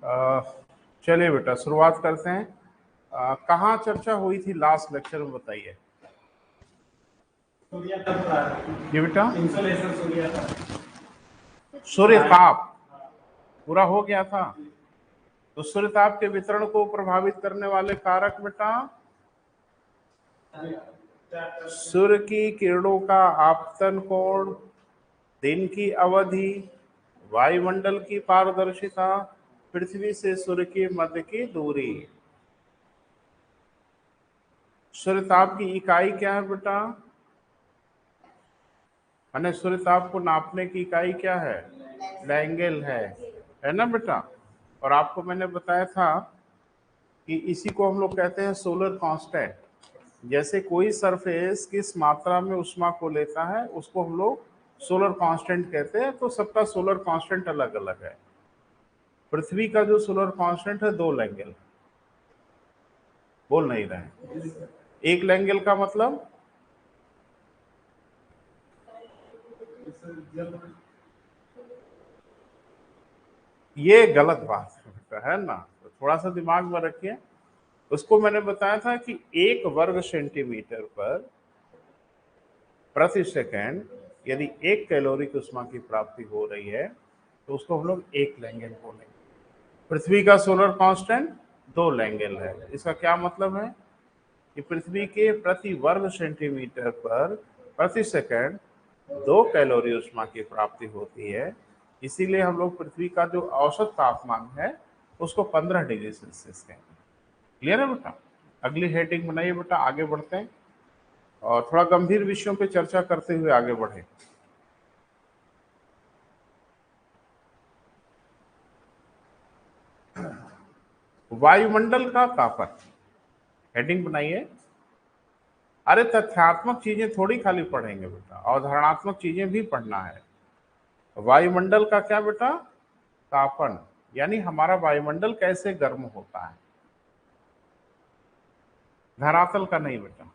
अ, चलिए बेटा शुरुआत करते हैं। कहाँ चर्चा हुई थी लास्ट लेक्चर में, बताइए। जी बेटा, सूर्य ताप पूरा हो गया था। तो सूर्य ताप के वितरण को प्रभावित करने वाले कारक बेटा, सूर्य की किरणों का आपतन कोण, दिन की अवधि, वायुमंडल की पारदर्शिता, पृथ्वी से सूर्य के मध्य की दूरी। सूर्य ताप की इकाई क्या है बेटा? मैंने सूर्य ताप को नापने की इकाई क्या है? लैंगल है ना बेटा। और आपको मैंने बताया था कि इसी को हम लोग कहते हैं सोलर कांस्टेंट। जैसे कोई सरफेस किस मात्रा में ऊष्मा को लेता है उसको हम लोग सोलर कांस्टेंट कहते हैं। तो सबका सोलर कांस्टेंट अलग अलग है। पृथ्वी का जो सोलर कांस्टेंट है 2 लैंगल। बोल नहीं रहे? 1 लैंगल का मतलब ये गलत बात है ना, तो थोड़ा सा दिमाग में रखिए। उसको मैंने बताया था कि 1 वर्ग सेंटीमीटर पर प्रति सेकंड यदि 1 कैलोरी की ऊष्मा की प्राप्ति हो रही है तो उसको हम लोग 1 लैंगल बोलेंगे। पृथ्वी का सोलर कांस्टेंट 2 लैंगल है। इसका क्या मतलब है कि पृथ्वी के प्रति वर्ग सेंटीमीटर पर प्रति सेकंड 2 कैलोरी ऊष्मा की प्राप्ति होती है। इसीलिए हम लोग पृथ्वी का जो औसत तापमान है उसको 15 डिग्री सेल्सियस कहेंगे। क्लियर है बेटा? अगली हेडिंग बनाइए बेटा, आगे बढ़ते हैं और थोड़ा गंभीर विषयों पे चर्चा करते हुए आगे बढ़े। वायुमंडल का तापन, हेडिंग बनाइए। अरे तथ्यात्मक चीजें थोड़ी खाली पढ़ेंगे बेटा, अवधारणात्मक चीजें भी पढ़ना है। वायुमंडल का क्या बेटा? तापन, यानी हमारा वायुमंडल कैसे गर्म होता है, धरातल का नहीं बेटा।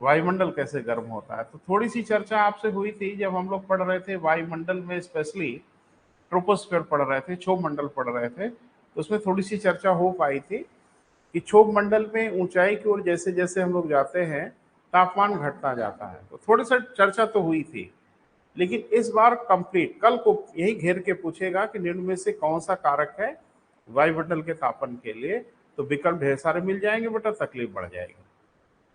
वायुमंडल कैसे गर्म होता है, तो थोड़ी सी चर्चा आपसे हुई थी जब हम लोग पढ़ रहे थे वायुमंडल में, स्पेशली ट्रोपोस्फीयर पढ़ रहे थे, क्षोभ मंडल पढ़ रहे थे। तो उसमें थोड़ी सी चर्चा हो पाई थी कि क्षोभ मंडल में ऊंचाई की ओर जैसे जैसे हम लोग जाते हैं तापमान घटता जाता है। तो थोड़ी सा चर्चा तो हुई थी, लेकिन इस बार कंप्लीट कल को यही घेर के पूछेगा कि निम्न में से कौन सा कारक है वायुमंडल के तापन के लिए। तो विकल्प ढेर सारे मिल जाएंगे बेटा, तकलीफ बढ़ जाएगी।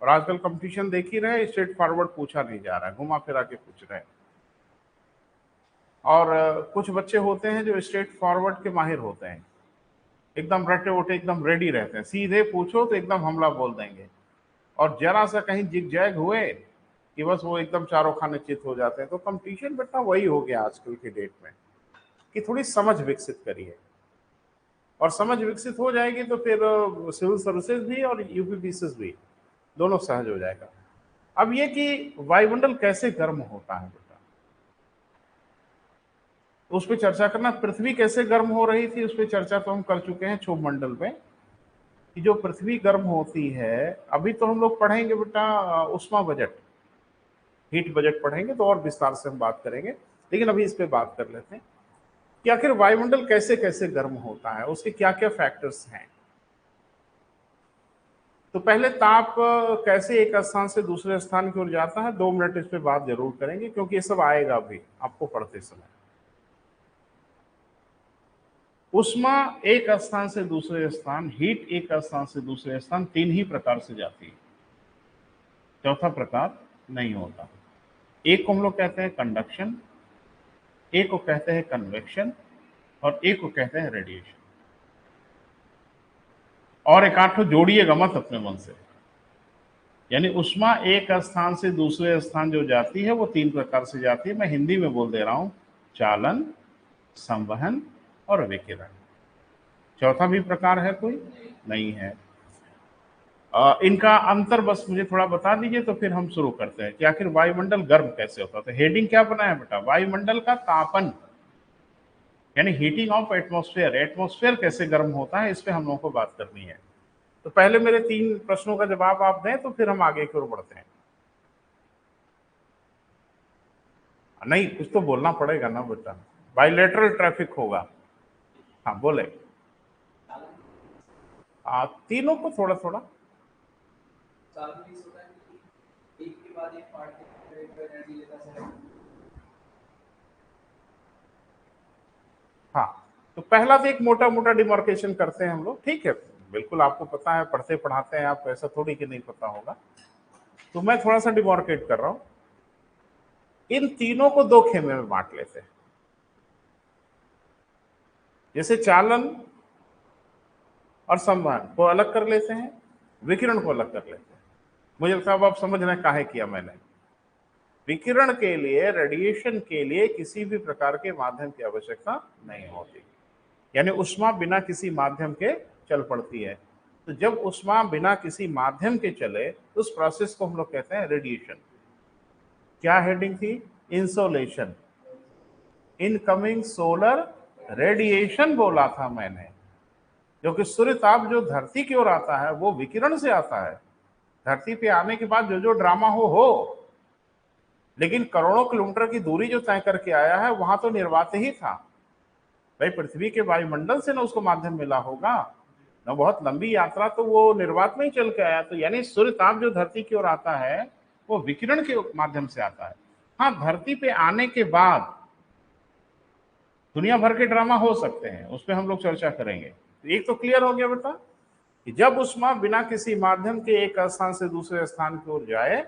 और आजकल कंपटीशन देख ही रहे, स्ट्रेट फॉरवर्ड पूछा नहीं जा रहा है, घुमा फिरा के पूछ रहे हैं। और कुछ बच्चे होते हैं जो स्ट्रेट फॉरवर्ड के माहिर होते हैं, एकदम रटे उटे एकदम रेडी रहते हैं, सीधे पूछो तो एकदम हमला बोल देंगे। और जरा सा कहीं जिग जैग हुए कि बस वो एकदम चारों खाने चित हो जाते हैं। तो कंपटीशन बेटा वही हो गया आजकल की डेट में कि थोड़ी समझ विकसित करिए, और समझ विकसित हो जाएगी तो फिर सिविल सर्विसेज भी और यूपीपीसीएस भी दोनों सहज हो जाएगा। अब ये कि वायुमंडल कैसे गर्म होता है बेटा, उस पर चर्चा करना। पृथ्वी कैसे गर्म हो रही थी उस पर चर्चा तो हम कर चुके हैं क्षोभ मंडल में, कि जो पृथ्वी गर्म होती है। अभी तो हम लोग पढ़ेंगे बेटा उष्मा बजट, हीट बजट पढ़ेंगे तो और विस्तार से हम बात करेंगे, लेकिन अभी इस पे बात कर लेते हैं कि आखिर वायुमंडल कैसे कैसे गर्म होता है, उसके क्या क्या फैक्टर्स हैं। तो पहले ताप कैसे एक स्थान से दूसरे स्थान की ओर जाता है, 2 मिनट इस पे बात जरूर करेंगे क्योंकि ये सब आएगा भी आपको पढ़ते समय। उष्मा एक स्थान से दूसरे स्थान, हीट एक स्थान से दूसरे स्थान 3 ही प्रकार से जाती है, चौथा प्रकार नहीं होता। एक को हम लोग कहते हैं कंडक्शन, एक को कहते हैं कन्वेक्शन, और एक को कहते हैं रेडिएशन। और एक आठ जोड़िएगा मत अपने मन से। यानी उष्मा एक स्थान से दूसरे स्थान जो जाती है वो 3 प्रकार से जाती है। मैं हिंदी में बोल दे रहा हूं, चालन, संवहन और विकिरण। चौथा भी प्रकार है कोई? नहीं है। इनका अंतर बस मुझे थोड़ा बता दीजिए तो फिर हम शुरू करते हैं कि आखिर वायुमंडल गर्म कैसे होता है। तो हेडिंग क्या बनाया बेटा? वायुमंडल का तापन, यानी हीटिंग ऑफ एटमॉस्फेयर। एटमॉस्फेयर कैसे गर्म होता है इस पे हम लोगों को बात करनी है। तो पहले मेरे 3 प्रश्नों का जवाब आप दें तो फिर हम आगे की ओर बढ़ते हैं। नहीं, कुछ तो बोलना पड़ेगा ना बेटा, बायलैटरल ट्रैफिक होगा। हाँ बोले। तीनों को थोड़ा थोड़ा। हाँ, तो पहला तो एक मोटा मोटा डिमार्केशन करते हैं हम लोग, ठीक है, बिल्कुल आपको पता है, पढ़ते पढ़ाते हैं आप, ऐसा थोड़ी कि नहीं पता होगा। तो मैं थोड़ा सा डिमार्केट कर रहा हूं। इन तीनों को दो खेमे में बांट लेते हैं। जैसे चालन और संवहन को अलग कर लेते हैं, विकिरण को अलग कर लेते हैं। मुझे लगता है अब आप समझ रहे हैं काहे किया मैंने। विकिरण के लिए, रेडिएशन के लिए किसी भी प्रकार के माध्यम की आवश्यकता नहीं होती, यानी ऊष्मा बिना किसी माध्यम के चल पड़ती है। तो जब ऊष्मा बिना किसी माध्यम के चले तो उस प्रोसेस को हम लोग कहते हैं रेडिएशन। क्या हेडिंग थी? इंसोलेशन, इनकमिंग सोलर रेडिएशन बोला था मैंने। क्योंकि सूर्य ताप जो धरती की ओर आता है वो विकिरण से आता है। धरती पे आने के बाद जो जो ड्रामा हो, लेकिन करोड़ों किलोमीटर की दूरी जो तय करके आया है वहां तो निर्वात ही था भाई। पृथ्वी के वायुमंडल से ना उसको माध्यम मिला होगा ना, बहुत लंबी यात्रा तो वो निर्वात में ही चल के आया। तो यानी सूर्य ताप जो धरती की ओर आता है वो विकिरण के माध्यम से आता है। हाँ, धरती पे आने के बाद दुनिया भर के ड्रामा हो सकते हैं, उस पर हम लोग चर्चा करेंगे। तो एक तो क्लियर हो गया बेटा कि जब ऊष्मा बिना किसी माध्यम के एक स्थान से दूसरे स्थान की ओर जाए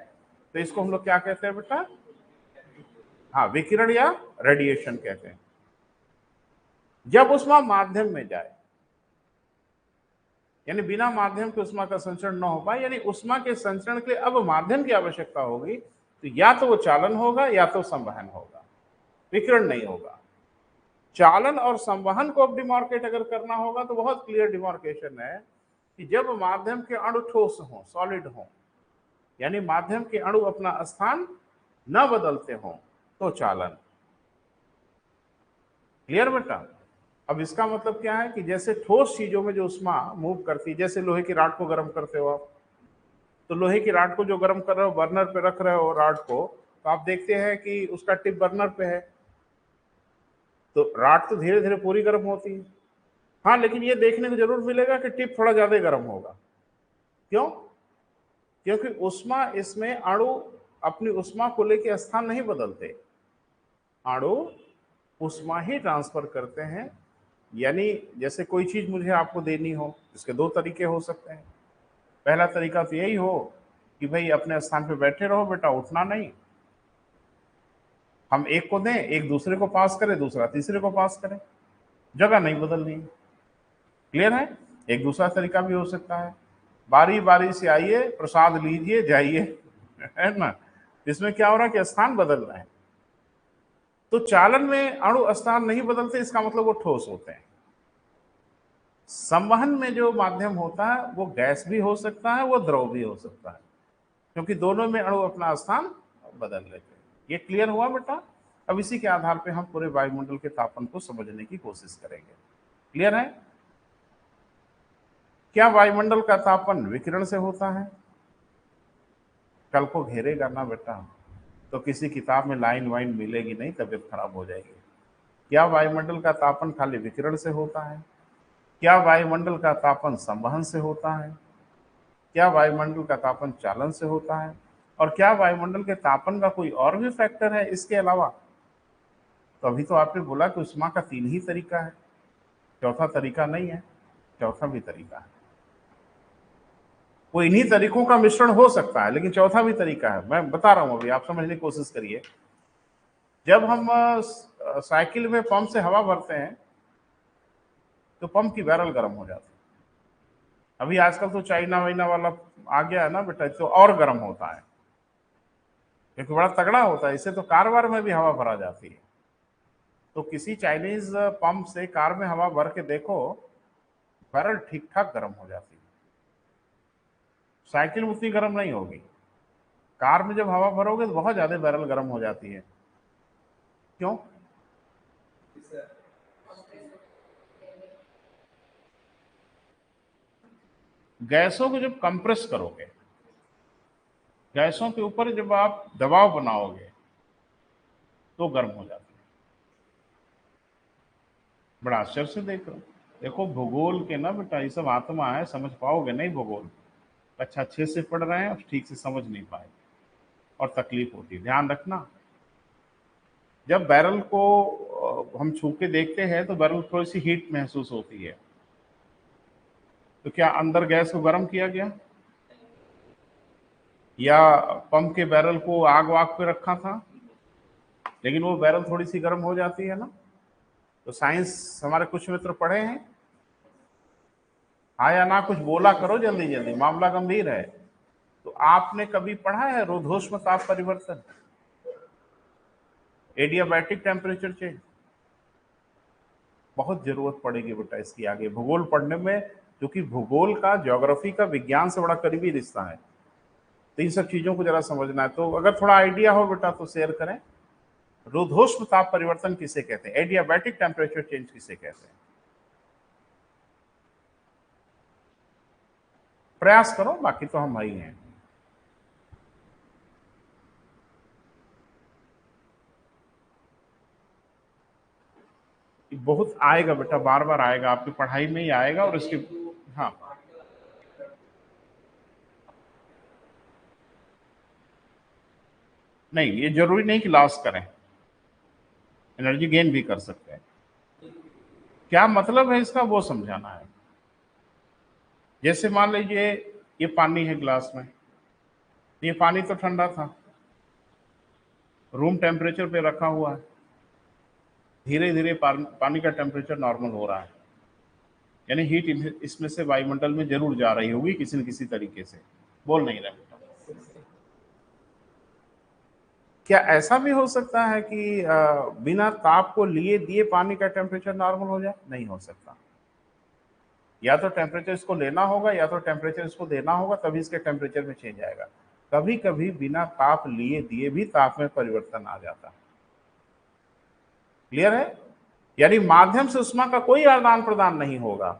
तो इसको हम लोग क्या कहते हैं बेटा? हाँ, विकिरण या रेडिएशन कहते हैं। जब ऊष्मा माध्यम में जाए, यानी बिना माध्यम के ऊष्मा का संचरण न हो पाए, यानी ऊष्मा के संचरण के लिए अब माध्यम की आवश्यकता होगी, तो या तो वो चालन होगा या तो संवहन होगा, विकिरण नहीं होगा। चालन और संवहन को अब डिमार्केट अगर करना होगा तो बहुत क्लियर डिमार्केशन है कि जब माध्यम के अणु ठोस हो, सॉलिड हो, यानी माध्यम के अणु अपना स्थान न बदलते हो, तो चालन। क्लियर बेटा? अब इसका मतलब क्या है कि जैसे ठोस चीजों में जो उष्मा मूव करती है, जैसे लोहे की राड को गर्म करते हो आप, तो लोहे की राड को जो गर्म कर रहे हो, बर्नर पे रख रहे हो राड को, तो आप देखते हैं कि उसका टिप बर्नर पे है, तो राड तो धीरे धीरे पूरी गर्म होती है। हाँ, लेकिन ये देखने को जरूर मिलेगा कि टिप थोड़ा ज्यादा गर्म होगा। क्यों? क्योंकि उष्मा इसमें, अणु अपनी उष्मा को लेकर स्थान नहीं बदलते, अणु उष्मा ही ट्रांसफर करते हैं। यानी जैसे कोई चीज मुझे आपको देनी हो, इसके दो तरीके हो सकते हैं। पहला तरीका तो यही हो कि भाई अपने स्थान पे बैठे रहो बेटा, उठना नहीं, हम एक को दें, एक दूसरे को पास करें, दूसरा तीसरे को पास करें, जगह नहीं बदलनी। क्लियर है? एक दूसरा तरीका भी हो सकता है, बारी बारी से आइए, प्रसाद लीजिए, जाइए, है ना? इसमें क्या हो रहा है कि स्थान बदल रहे हैं। तो चालन में अणु स्थान नहीं बदलते, इसका मतलब वो ठोस होते हैं। संवहन में जो माध्यम होता है वो गैस भी हो सकता है, वो द्रव भी हो सकता है, क्योंकि दोनों में अणु अपना स्थान बदल लेते हैं। ये क्लियर हुआ बेटा? अब इसी के आधार पे हम पूरे वायुमंडल के तापन को समझने की कोशिश करेंगे। क्लियर है? क्या वायुमंडल का तापन विकिरण से होता है? कल को घेरेगा ना बेटा, तो किसी किताब में लाइन वाइन मिलेगी नहीं, तबीयत खराब हो जाएगी। क्या वायुमंडल का तापन खाली विकिरण से होता है? क्या वायुमंडल का तापन संवहन से होता है? क्या वायुमंडल का तापन चालन से होता है? और क्या वायुमंडल के तापन का कोई और भी फैक्टर है इसके अलावा? तो अभी तो आपने बोला कि उष्मा का तीन ही तरीका है, चौथा तरीका नहीं है, चौथा भी तरीका है। वो इन्हीं तरीकों का मिश्रण हो सकता है, लेकिन चौथा भी तरीका है, मैं बता रहा हूं, अभी आप समझने की कोशिश करिए। जब हम साइकिल में पंप से हवा भरते हैं तो पंप की बैरल गर्म हो जाती है। अभी आजकल तो चाइना वाइना वाला आ गया है ना बेटा, तो और गर्म होता है, क्योंकि बड़ा तगड़ा होता है, इससे तो कार वार में भी हवा भरा जाती है। तो किसी चाइनीज पंप से कार में हवा भर के देखो, बैरल ठीक ठाक गर्म हो जाती है। साइकिल में उतनी गर्म नहीं होगी, कार में जब हवा भरोगे तो बहुत ज्यादा बैरल गर्म हो जाती है। क्यों? गैसों को जब कंप्रेस करोगे, गैसों के ऊपर जब आप दबाव बनाओगे तो गर्म हो जाती है। बड़ा आश्चर्य से देख रहा हूँ। देखो भूगोल के ना बेटा ये सब आत्मा है, समझ पाओगे नहीं भूगोल। अच्छा अच्छे से पढ़ रहे हैं और ठीक से समझ नहीं पाए और तकलीफ होती है। ध्यान रखना, जब बैरल को हम छू के देखते हैं तो बैरल थोड़ी सी हीट महसूस होती है, तो क्या अंदर गैस को गर्म किया गया, या पंप के बैरल को आग वाग पे रखा था, लेकिन वो बैरल थोड़ी सी गर्म हो जाती है ना। तो साइंस हमारे कुछ मित्र पढ़े हैं, हाँ या ना, कुछ बोला करो जल्दी जल्दी, मामला गंभीर है। तो आपने कभी पढ़ा है रोधोष्म ताप परिवर्तन, एडियाबैटिक टेम्परेचर चेंज? बहुत जरूरत पड़ेगी बेटा इसकी आगे भूगोल पढ़ने में, क्योंकि भूगोल का ज्योग्राफी का विज्ञान से बड़ा करीबी रिश्ता है। तो इन सब चीजों को जरा समझना है, तो अगर थोड़ा आइडिया हो बेटा तो शेयर करें। रोधोष्म ताप परिवर्तन किसे कहते हैं, एडियाबैटिक टेम्परेचर चेंज किसे कहते हैं? प्रयास करो, बाकी तो हम ही हैं। बहुत आएगा बेटा, बार बार आएगा, आपकी पढ़ाई में ही आएगा और इसकी। हाँ नहीं, ये जरूरी नहीं कि लॉस करें, एनर्जी गेन भी कर सकते हैं। क्या मतलब है इसका वो समझाना है। जैसे मान लीजिए ये पानी है ग्लास में, ये पानी तो ठंडा था, रूम टेम्परेचर पे रखा हुआ है, धीरे धीरे पानी का टेम्परेचर नॉर्मल हो रहा है, यानी हीट इसमें से वायुमंडल में जरूर जा रही होगी किसी न किसी तरीके से। बोल नहीं रहे। क्या ऐसा भी हो सकता है कि बिना ताप को लिए दिए पानी का टेम्परेचर नॉर्मल हो जाए? नहीं हो सकता। या तो टेम्परेचर इसको लेना होगा या तो टेम्परेचर इसको देना होगा, तभी इसके टेम्परेचर में चेंज आएगा। कभी कभी बिना ताप लिए दिए भी ताप में परिवर्तन आ जाता है। क्लियर है? यानी माध्यम से उष्मा का कोई आदान प्रदान नहीं होगा,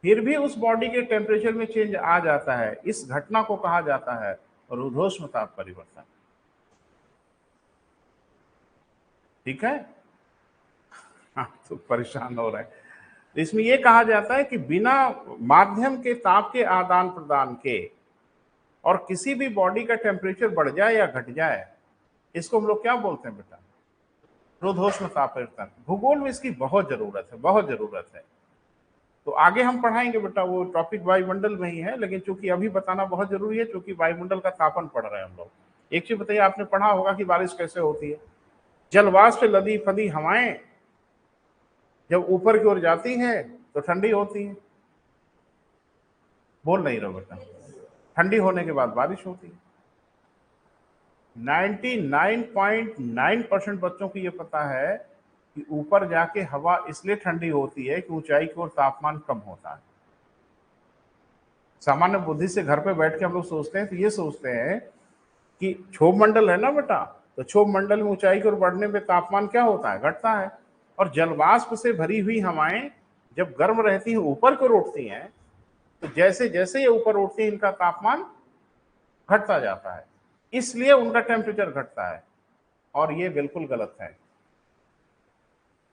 फिर भी उस बॉडी के टेम्परेचर में चेंज आ जाता है। इस घटना को कहा जाता है रुद्धोष्म ताप परिवर्तन। ठीक है? हाँ, तो परेशान हो रहे हैं। इसमें यह कहा जाता है कि बिना माध्यम के ताप के आदान प्रदान के और किसी भी बॉडी का टेम्परेचर बढ़ जाए या घट जाए, इसको हम लोग क्या बोलते हैं बेटा? रुद्धोष्म ताप परिवर्तन। भूगोल में इसकी बहुत जरूरत है, बहुत जरूरत है। तो आगे हम पढ़ाएंगे बेटा, वो टॉपिक वायुमंडल में ही है, लेकिन चूंकि अभी बताना बहुत जरूरी है, क्योंकि वायुमंडल का तापन पढ़ रहे हैं हम लोग। एक चीज बताइए, आपने पढ़ा होगा कि बारिश कैसे होती है? जलवाष्प से लदी फदी हवाएं जब ऊपर की ओर जाती है तो ठंडी होती है। बोल नहीं रहो बेटा, ठंडी होने के बाद बारिश होती है। 99.9% बच्चों को यह पता है कि ऊपर जाके हवा इसलिए ठंडी होती है कि ऊंचाई की ओर तापमान कम होता है। सामान्य बुद्धि से घर पे बैठ के हम लोग सोचते हैं तो ये सोचते हैं कि क्षोभ मंडल है ना बेटा, तो क्षोभ मंडल में ऊंचाई की ओर बढ़ने पे तापमान क्या होता है? घटता है। और जलवाष्प से भरी हुई हवाएं जब गर्म रहती हैं ऊपर की ओर उठती हैं, तो जैसे जैसे ये ऊपर उठती है इनका तापमान घटता जाता है, इसलिए उनका टेम्परेचर घटता है। और ये बिल्कुल गलत है।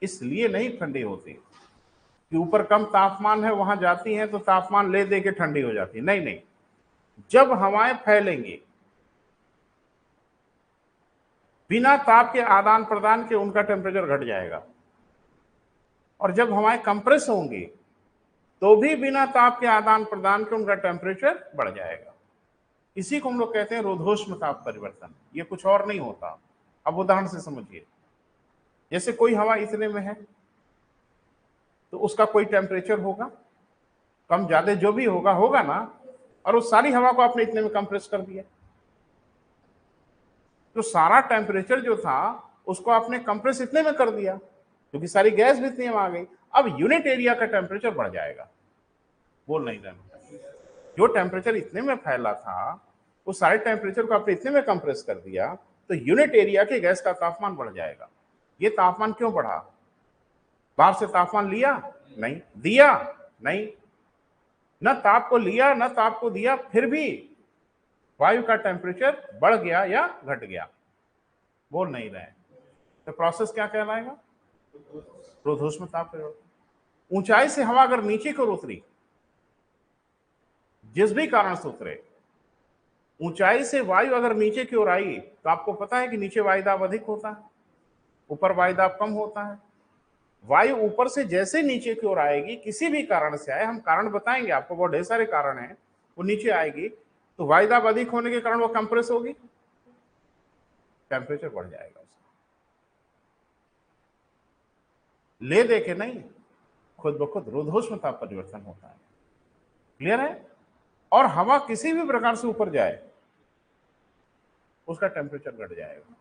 इसलिए नहीं ठंडी होती कि ऊपर कम तापमान है, वहां जाती हैं तो तापमान ले दे के ठंडी हो जाती है। नहीं नहीं, जब हवाएं फैलेंगी बिना ताप के आदान प्रदान के, उनका टेम्परेचर घट जाएगा। और जब हवाएं कंप्रेस होंगी तो भी बिना ताप के आदान प्रदान के उनका टेम्परेचर बढ़ जाएगा। इसी को हम लोग कहते हैं रुद्धोष्म ताप परिवर्तन। ये कुछ और नहीं होता। अब उदाहरण से समझिए, जैसे कोई हवा इतने में है तो उसका कोई टेम्परेचर होगा, कम ज्यादा जो भी होगा होगा ना, और उस सारी हवा को आपने इतने में कंप्रेस कर दिया, तो सारा टेम्परेचर जो था उसको आपने कंप्रेस इतने में कर दिया, क्योंकि सारी गैस भी इतने में आ गई। अब यूनिट एरिया का टेम्परेचर बढ़ जाएगा। बोल नहीं रहे, जो टेम्परेचर इतने में फैला था वो सारे टेम्परेचर को आपने इतने में कंप्रेस कर दिया, तो यूनिट एरिया के गैस का तापमान बढ़ जाएगा। ये तापमान क्यों बढ़ा? बाहर से तापमान लिया नहीं, दिया नहीं, न ताप को लिया न ताप को दिया, फिर भी वायु का टेम्परेचर बढ़ गया या घट गया। बोल नहीं रहे, तो प्रोसेस क्या कहलाएगा? रुद्धोष्म ताप परिवर्तन। ऊंचाई से हवा अगर नीचे की ओर उतरी, जिस भी कारण से उतरे, ऊंचाई से वायु अगर नीचे की ओर आई तो आपको पता है कि नीचे वायुदाब अधिक होता है, ऊपर वायुदाब कम होता है। वायु ऊपर से जैसे नीचे की ओर आएगी, किसी भी कारण से आए, हम कारण बताएंगे आपको, बहुत ढेर सारे कारण हैं, वो नीचे आएगी तो वायुदाब अधिक होने के कारण वो कंप्रेस होगी, टेम्परेचर बढ़ जाएगा उसका। ले दे के नहीं, खुद ब खुद रुद्धोष्म ताप परिवर्तन होता है। क्लियर है? और हवा किसी भी प्रकार से ऊपर जाए उसका टेम्परेचर घट जाएगा।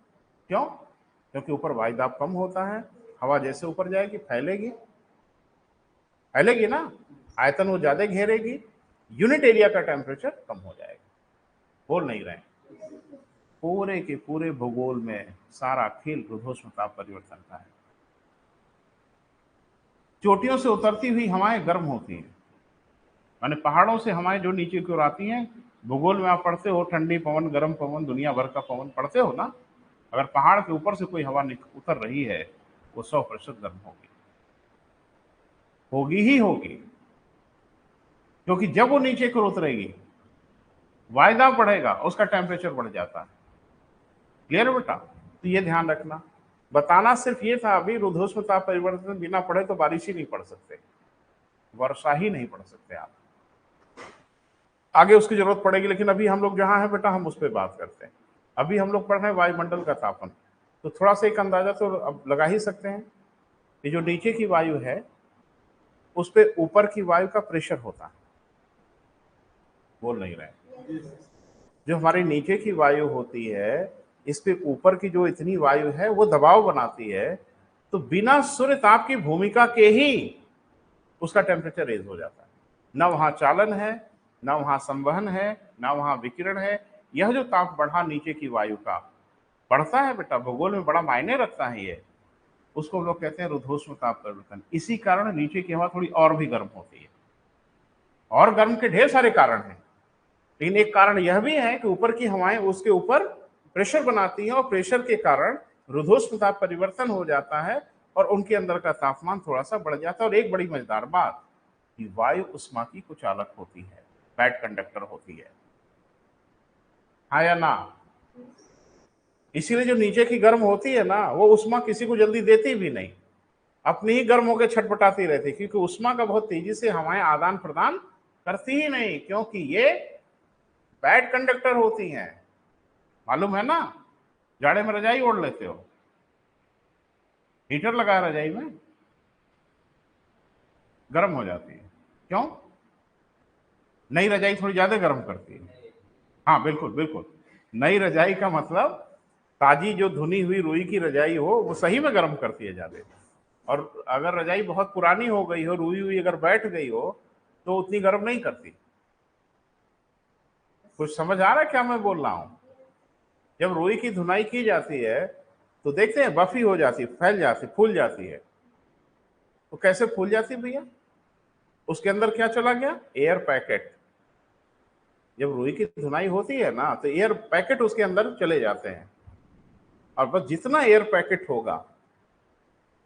क्यों? क्योंकि ऊपर वायुदाब कम होता है, हवा जैसे ऊपर जाएगी फैलेगी, फैलेगी ना, आयतन वो ज्यादा घेरेगी, यूनिट एरिया का टेम्परेचर कम हो जाएगा। बोल नहीं रहे? पूरे के पूरे भूगोल में सारा खेल रुद्धोष्म ताप परिवर्तन का है। चोटियों से उतरती हुई हवाएं गर्म होती हैं, माने पहाड़ों से हवाएं जो नीचे की ओर आती हैं, भूगोल में आप पढ़ते हो ठंडी पवन, गर्म पवन, दुनिया भर का पवन पढ़ते हो ना। अगर पहाड़ के ऊपर से कोई हवा उतर रही है वो 100% गर्म होगी, होगी ही होगी, क्योंकि जब वो नीचे की ओर उतरेगी वायुदाब बढ़ेगा, उसका टेम्परेचर बढ़ जाता है। क्लियर बेटा? तो ये ध्यान रखना। बताना सिर्फ ये था अभी, रुद्धोष्म ताप परिवर्तन बिना पढ़े तो बारिश ही नहीं पढ़ सकते, वर्षा ही नहीं पढ़ सकते आप। आगे उसकी जरूरत पड़ेगी, लेकिन अभी हम लोग जहां हैं बेटा हम उस पर बात करते हैं। अभी हम लोग पढ़ रहे हैं वायुमंडल का तापन, तो थोड़ा सा एक अंदाजा तो अब लगा ही सकते हैं कि जो नीचे की वायु है उस पर ऊपर की वायु का प्रेशर होता है। बोल नहीं रहे? जो हमारी नीचे की वायु होती है, इस पे ऊपर की जो इतनी वायु है वो दबाव बनाती है, तो बिना सूर्य ताप की भूमिका के ही उसका टेम्परेचर रेज हो जाता है। ना वहां चालन है, ना वहां संवहन है, ना वहां विकिरण है। यह जो ताप बढ़ा नीचे की वायु का, बढ़ता है बेटा, भूगोल में बड़ा मायने रखता है ये, उसको हम लोग कहते हैं रुद्धोष्म ताप परिवर्तन। इसी कारण नीचे की हवा थोड़ी और भी गर्म होती है, और गर्म के ढेर सारे कारण हैं, लेकिन एक कारण यह भी है कि ऊपर की हवाएं उसके ऊपर प्रेशर बनाती हैं, और प्रेशर के कारण रुद्धोष्म ताप परिवर्तन हो जाता है और उनके अंदर का तापमान थोड़ा सा बढ़ जाता है। और एक बड़ी मजेदार बात कि वायु उष्मा की कुचालक होती है, बैड कंडक्टर होती है, हाँ या ना? इसीलिए जो नीचे की गर्म होती है ना, वो उष्मा किसी को जल्दी देती भी नहीं, अपनी ही गर्म होकर छटपटाती रहती, क्योंकि उष्मा का बहुत तेजी से हवाएं आदान प्रदान करती ही नहीं, क्योंकि ये बैड कंडक्टर होती हैं। मालूम है ना? जाड़े में रजाई ओढ़ लेते हो, हीटर लगाया रजाई में, गर्म हो जाती है। क्यों? नई रजाई थोड़ी ज्यादा गर्म करती है। हाँ बिल्कुल बिल्कुल, नई रजाई का मतलब ताजी जो धुनी हुई रुई की रजाई हो वो सही में गर्म करती है ज्यादा। और अगर रजाई बहुत पुरानी हो गई हो, रुई हुई अगर बैठ गई हो, तो उतनी गर्म नहीं करती। कुछ समझ आ रहा है क्या मैं बोल रहा हूं? जब रुई की धुनाई की जाती है तो देखते हैं बफी हो जाती है, फैल जाती, फूल जाती है। तो कैसे फूल जाती है भैया? उसके अंदर क्या चला गया? Air packet. जब रुई की धुनाई होती है ना तो एयर पैकेट उसके अंदर चले जाते हैं, और बस जितना एयर पैकेट होगा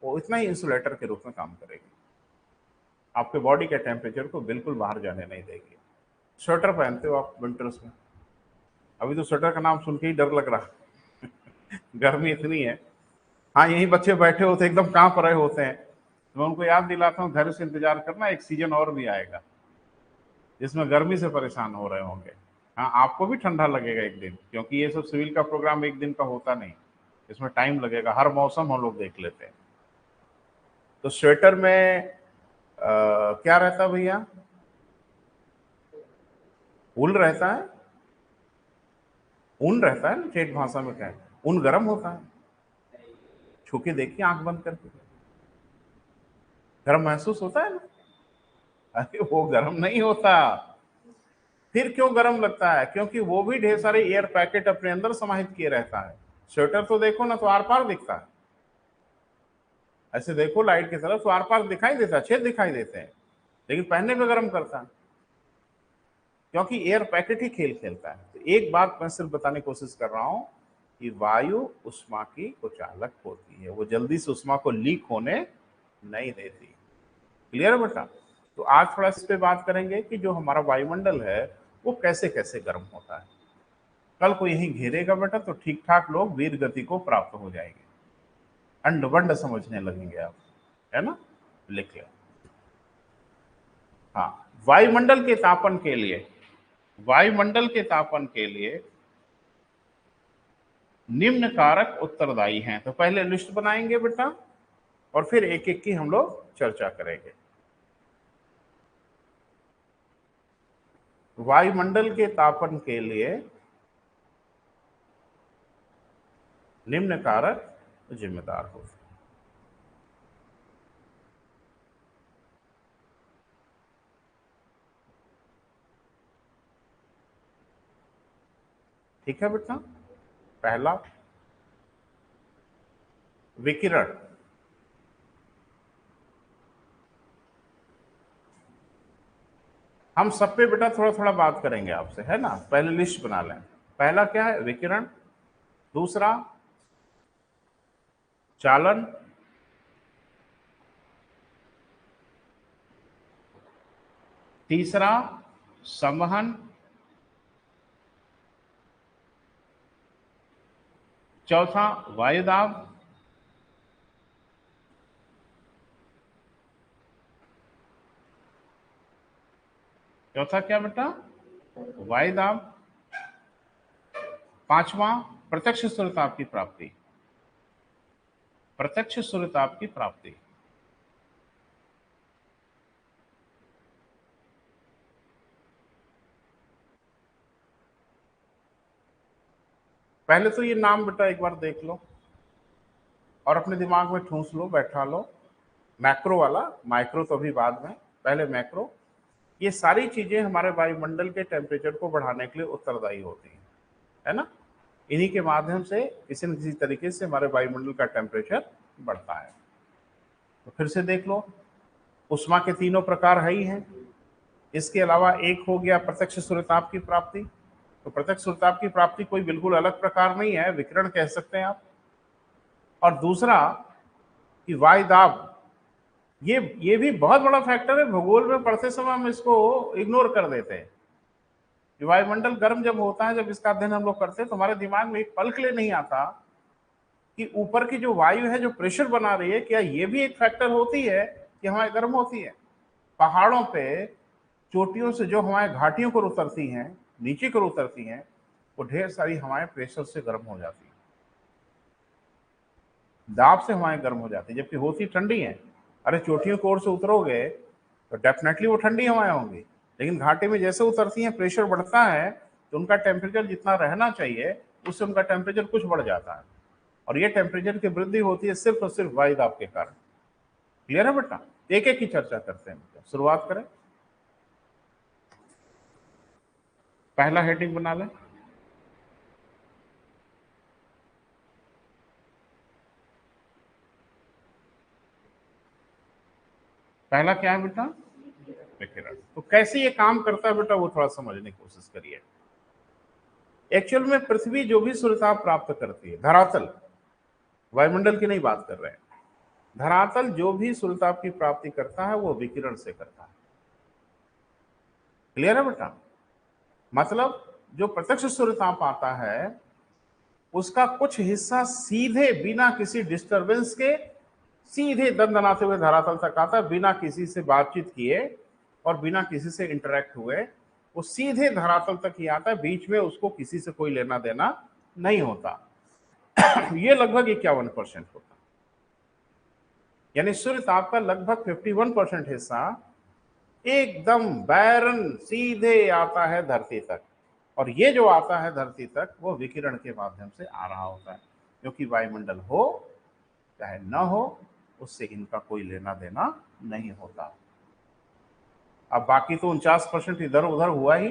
वो इतना ही इंसुलेटर के रूप में काम करेगी, आपके बॉडी के टेम्परेचर को बिल्कुल बाहर जाने नहीं देगी। स्वेटर पहनते हो आप विंटर्स में, अभी तो स्वेटर का नाम सुन के ही डर लग रहा गर्मी इतनी है। हाँ, यही बच्चे बैठे होते एकदम कांप रहे होते हैं, मैं उनको याद दिलाता हूँ धैर्य से इंतजार करना, एक सीजन और भी आएगा जिसमें गर्मी से परेशान हो रहे होंगे। हाँ, आपको भी ठंडा लगेगा एक दिन, क्योंकि ये सब सिविल का प्रोग्राम एक दिन का होता नहीं, इसमें टाइम लगेगा, हर मौसम हम लोग देख लेते हैं। तो स्वेटर में क्या रहता है भैया? ऊन रहता है, ऊन रहता है ना, ठेठ भाषा में क्या है, ऊन गर्म होता है। छू के देखिए आंख बंद करके, गर्म महसूस होता है ना? अरे वो गर्म नहीं होता। फिर क्यों गर्म लगता है? क्योंकि वो भी ढेर सारे एयर पैकेट अपने अंदर समाहित किए रहता है। स्वेटर तो देखो ना तो आर पार दिखता है, ऐसे देखो लाइट की तरफ तो आर पार दिखाई देता है, छेद दिखाई देते हैं, लेकिन पहनने में गर्म करता है, क्योंकि एयर पैकेट ही खेल खेलता है। तो एक बात मैं सिर्फ बताने की कोशिश कर रहा हूं कि वायु उष्मा की कुचालक होती है, वो जल्दी से उष्मा को लीक होने नहीं देती। क्लियर है बेटा? तो आज थोड़ा इस पे बात करेंगे कि जो हमारा वायुमंडल है वो कैसे कैसे गर्म होता है। कल को यही घेरेगा बेटा तो ठीक ठाक लोग वीर गति को प्राप्त हो जाएंगे, अंड वंड समझने लगेंगे आप, है ना? लिख ले। हाँ, वायुमंडल के तापन के लिए, वायुमंडल के तापन के लिए निम्न कारक उत्तरदायी हैं। तो पहले लिस्ट बनाएंगे बेटा और फिर एक एक की हम लोग चर्चा करेंगे। वायुमंडल के तापन के लिए निम्न कारक जिम्मेदार होते हैं। ठीक है बेटा? पहला विकिरण। हम सब पे बेटा थोड़ा थोड़ा बात करेंगे आपसे, है ना? पहले लिस्ट बना लें। पहला क्या है? विकिरण। दूसरा चालन। तीसरा संवहन। चौथा वायुदाब। चौथा क्या बेटा? वायुदाब। पांचवा प्रत्यक्ष सूर्यताप की प्राप्ति। प्रत्यक्ष सूर्यताप की प्राप्ति। पहले तो ये नाम बेटा एक बार देख लो और अपने दिमाग में ठूंस लो, बैठा लो। मैक्रो वाला, माइक्रो तो अभी बाद में, पहले मैक्रो। ये सारी चीजें हमारे वायुमंडल के टेम्परेचर को बढ़ाने के लिए उत्तरदायी होती हैं, है ना? इन्हीं के माध्यम से किसी न किसी तरीके से हमारे वायुमंडल का टेम्परेचर बढ़ता है। तो फिर से देख लो, उष्मा के तीनों प्रकार है ही हैं। इसके अलावा एक हो गया प्रत्यक्ष सूर्यताप की प्राप्ति। तो प्रत्यक्ष सूर्यताप की प्राप्ति कोई बिल्कुल अलग प्रकार नहीं है, विकिरण कह सकते हैं आप। और दूसरा कि वायुदाब, ये भी बहुत बड़ा फैक्टर है। भूगोल में पढ़ते समय हम इसको इग्नोर कर देते हैं। वायुमंडल गर्म जब होता है, जब इसका अध्ययन हम लोग करते हैं तो हमारे दिमाग में एक पल के लिए नहीं आता कि ऊपर की जो वायु है, जो प्रेशर बना रही है, क्या ये भी एक फैक्टर होती है कि हवाएं गर्म होती है। पहाड़ों पे चोटियों से जो हवाएं घाटियों को उतरती हैं, नीचे को उतरती हैं, वो ढेर सारी हवाएं प्रेशर से गर्म हो जाती हैं, दाब से हवाएं गर्म हो जाती है, जबकि होती ठंडी हैं। अरे चोटियों की ओर से उतरोगे तो डेफिनेटली वो ठंडी हवाएं होंगी, लेकिन घाटी में जैसे उतरती हैं, प्रेशर बढ़ता है तो उनका टेम्परेचर जितना रहना चाहिए उससे उनका टेम्परेचर कुछ बढ़ जाता है। और ये टेम्परेचर की वृद्धि होती है सिर्फ और सिर्फ वायुदाब के कारण। क्लियर है बेटा? एक एक की चर्चा करते हैं। शुरुआत करें। पहला हेडिंग बना लें। पहला क्या है बेटा? विकिरण। तो कैसे ये काम करता है बेटा, वो थोड़ा समझने की कोशिश करिए। एक्चुअल में पृथ्वी जो भी सूर्यताप प्राप्त करती है, धरातल, वायुमंडल की नहीं बात कर रहे हैं, धरातल जो भी सूर्यताप की प्राप्ति करता है वो विकिरण से करता है। क्लियर है बेटा? मतलब जो प्रत्यक्ष सूर्यताप आता है उसका कुछ हिस्सा सीधे बिना किसी डिस्टरबेंस के सीधे दंदनाते हुए धरातल तक आता है, बिना किसी से बातचीत किए और बिना किसी से इंटरेक्ट हुए। वो सीधे धरातल तक ही आता है, बीच में उसको किसी से कोई लेना देना नहीं होता। ये लगभग 51% होता है। यानी सूर्य ताप का लगभग 51% हिस्सा एकदम बैरन सीधे आता है धरती तक, और ये जो आता है धरती तक वो विकिरण के माध्यम से आ रहा होता है, क्योंकि वायुमंडल हो चाहे न हो उससे इनका कोई लेना देना नहीं होता। अब बाकी तो 49% इधर उधर हुआ ही,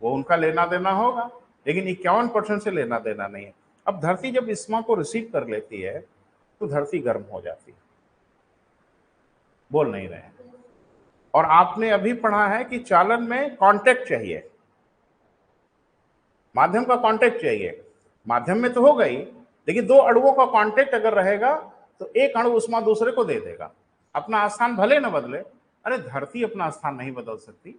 वो उनका लेना देना होगा, लेकिन 51% से लेना देना नहीं है। अब धरती जब इस्मा को रिसीव कर लेती है तो धरती गर्म हो जाती है। बोल नहीं रहे हैं? और आपने अभी पढ़ा है कि चालन में कांटेक्ट चाहिए, माध्यम का कांटेक्ट चाहिए। माध्यम में तो हो गई, लेकिन दो अणुओं का कांटेक्ट अगर रहेगा तो एक अणु उष्मा दूसरे को दे देगा, अपना स्थान भले न बदले। अरे धरती अपना स्थान नहीं बदल सकती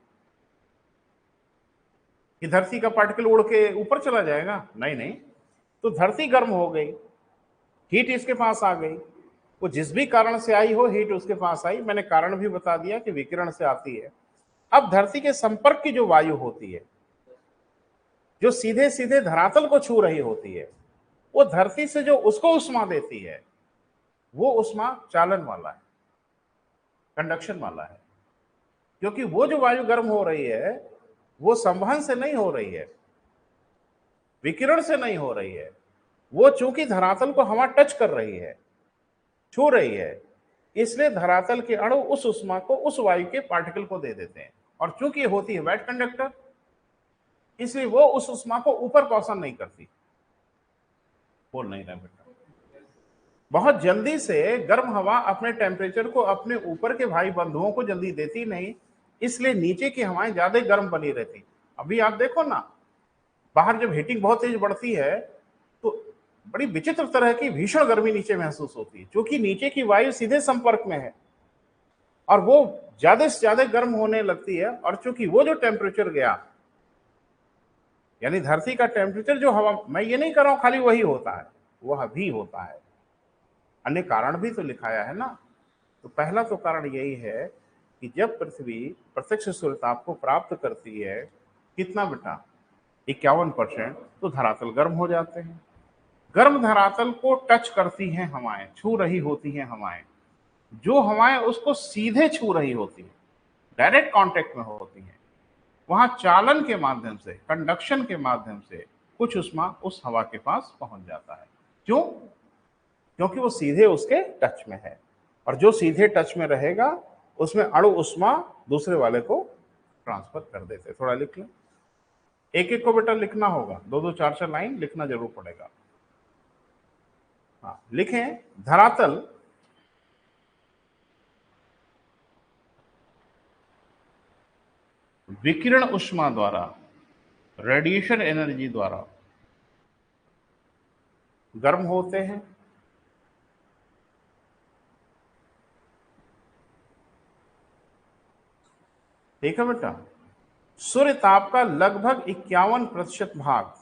कि धरती का पार्टिकल उड़ के ऊपर चला जाएगा, नहीं नहीं। तो धरती गर्म हो गई, हीट इसके पास आ गई, वो जिस भी कारण से आई हो हीट उसके पास आई, मैंने कारण भी बता दिया कि विकिरण से आती है। अब धरती के संपर्क की जो वायु होती है, जो सीधे सीधे धरातल को छू रही होती है, वो धरती से जो उसको उष्मा देती है, वो उष्मा चालन वाला है, कंडक्शन वाला है। क्योंकि वो जो वायु गर्म हो रही है वो संवहन से नहीं हो रही है, विकिरण से नहीं हो रही है, वो चूंकि धरातल को हवा टच कर रही है, छू रही है, इसलिए धरातल के अणु उस उष्मा को उस वायु के पार्टिकल को दे देते हैं। और चूंकि होती है वेट कंडक्टर, इसलिए वो उस उष्मा को ऊपर पहुंचा नहीं करती। बोल नहीं रहे बेटा, बहुत जल्दी से गर्म हवा अपने टेम्परेचर को अपने ऊपर के भाई बंधुओं को जल्दी देती नहीं, इसलिए नीचे की हवाएं ज्यादा गर्म बनी रहती। अभी आप देखो ना, बाहर जब हीटिंग बहुत तेज बढ़ती है तो बड़ी विचित्र तरह की भीषण गर्मी नीचे महसूस होती है, क्योंकि नीचे की वायु सीधे संपर्क में है और वो ज्यादा से ज्यादा गर्म होने लगती है। और चूंकि वो जो टेम्परेचर गया, यानी धरती का टेम्परेचर जो हवा, मैं ये नहीं कर रहा हूं खाली वही होता है, वह भी होता है, अन्य कारण भी तो लिखाया है ना। तो पहला तो कारण यही है कि जब पृथ्वी प्रत्यक्ष सूर्यताप को प्राप्त करती है, कितना बेटा, 51%, तो धरातल गर्म हो जाते हैं। गर्म धरातल को टच करती हैं हवाएं, छू रही होती हैं हवाएं, जो हवाएं उसको सीधे छू रही होती हैं, डायरेक्ट कांटेक्ट में होती हैं, वहां चालन के माध्यम से, कंडक्शन के माध्यम से कुछ उष्मा उस हवा के पास पहुंच जाता है। क्यों? क्योंकि वो सीधे उसके टच में है, और जो सीधे टच में रहेगा उसमें अणु उष्मा दूसरे वाले को ट्रांसफर कर देते। थोड़ा लिख लें, एक एक को बेटा लिखना होगा, दो दो चार चार लाइन लिखना जरूर पड़ेगा। हाँ लिखें, धरातल विकिरण उष्मा द्वारा, रेडिएशन एनर्जी द्वारा गर्म होते हैं। ठीक है बेटा, सूर्य ताप का लगभग 51% भाग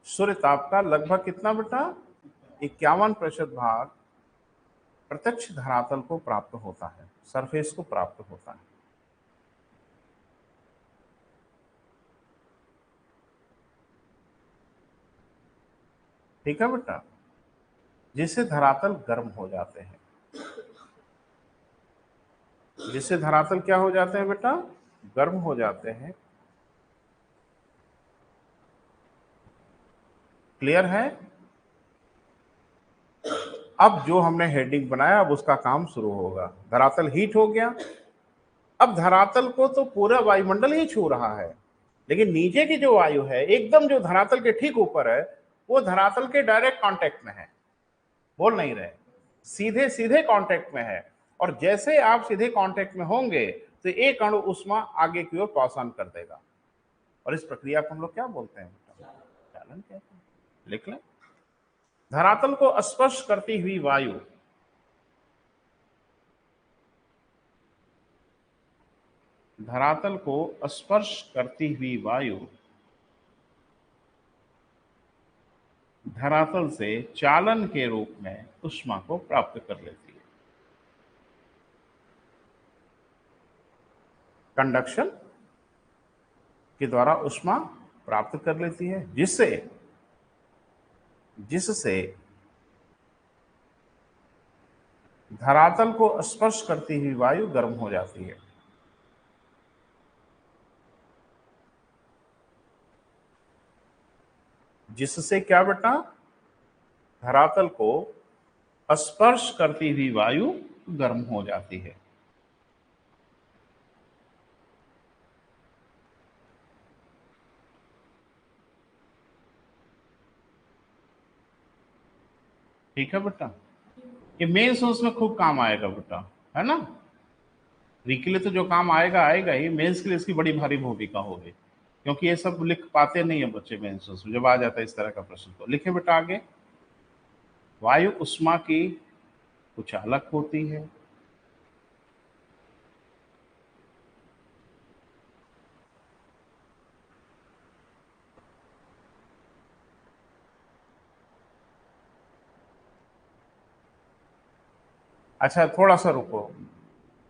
सूर्य ताप का लगभग कितना बेटा, 51% भाग प्रत्यक्ष धरातल को प्राप्त होता है, सरफेस को प्राप्त होता है। ठीक है बेटा, जिससे धरातल गर्म हो जाते हैं, जिससे धरातल क्या हो जाते हैं बेटा, गर्म हो जाते हैं। क्लियर है? अब जो हमने हेडिंग बनाया अब उसका काम शुरू होगा। धरातल हीट हो गया, अब धरातल को तो पूरा वायुमंडल ही छू रहा है, लेकिन नीचे की जो वायु है एकदम जो धरातल के ठीक ऊपर है, वो धरातल के डायरेक्ट कांटेक्ट में है। बोल नहीं रहे, सीधे सीधे कांटेक्ट में है। और जैसे आप सीधे कांटेक्ट में होंगे तो एक अणु उष्मा आगे की ओर पास ऑन कर देगा, और इस प्रक्रिया को हम लोग क्या बोलते हैं, चालन कहते हैं। लिख लें, धरातल को स्पर्श करती हुई वायु धरातल को स्पर्श करती हुई वायु धरातल से चालन के रूप में उष्मा को प्राप्त कर लेती है। कंडक्शन के द्वारा उष्मा प्राप्त कर लेती है, जिससे जिससे धरातल को स्पर्श करती हुई वायु गर्म हो जाती है। जिससे क्या बेटा, धरातल को स्पर्श करती हुई वायु गर्म हो जाती है। ठीक है बेटा, ये मेन सोर्स में खूब काम आएगा बेटा, है ना। री के लिए तो जो काम आएगा आएगा ही, मेंस के लिए इसकी बड़ी भारी भूमिका होगी, क्योंकि ये सब लिख पाते नहीं है बच्चे मेंस में, जब आ जाता है इस तरह का प्रश्न। तो लिखे बेटा आगे, वायु उष्मा की कुचालक होती है। अच्छा थोड़ा सा रुको,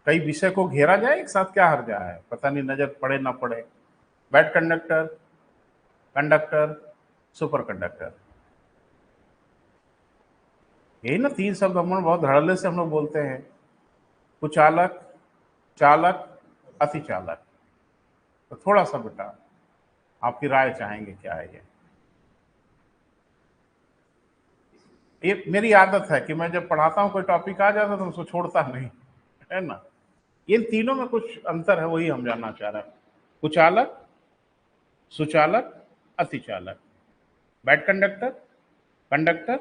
कई विषय को घेरा जाए एक साथ, क्या हर्जा है, पता नहीं नजर पड़े ना पड़े। Bad conductor, conductor, super conductor, यही ना तीन शब्द हम लोग बहुत धड़ल्ले से हम लोग बोलते हैं। कुचालक, चालक, अति चालक। तो थोड़ा सा बेटा आपकी राय चाहेंगे क्या है ये मेरी आदत है कि मैं जब पढ़ाता हूँ कोई टॉपिक आ जाता है तो उसको छोड़ता नहीं, है ना। इन तीनों में कुछ अंतर है, वही हम जानना चाह रहे हैं। कुचालक, सुचालक, अतिचालक, बैड कंडक्टर, कंडक्टर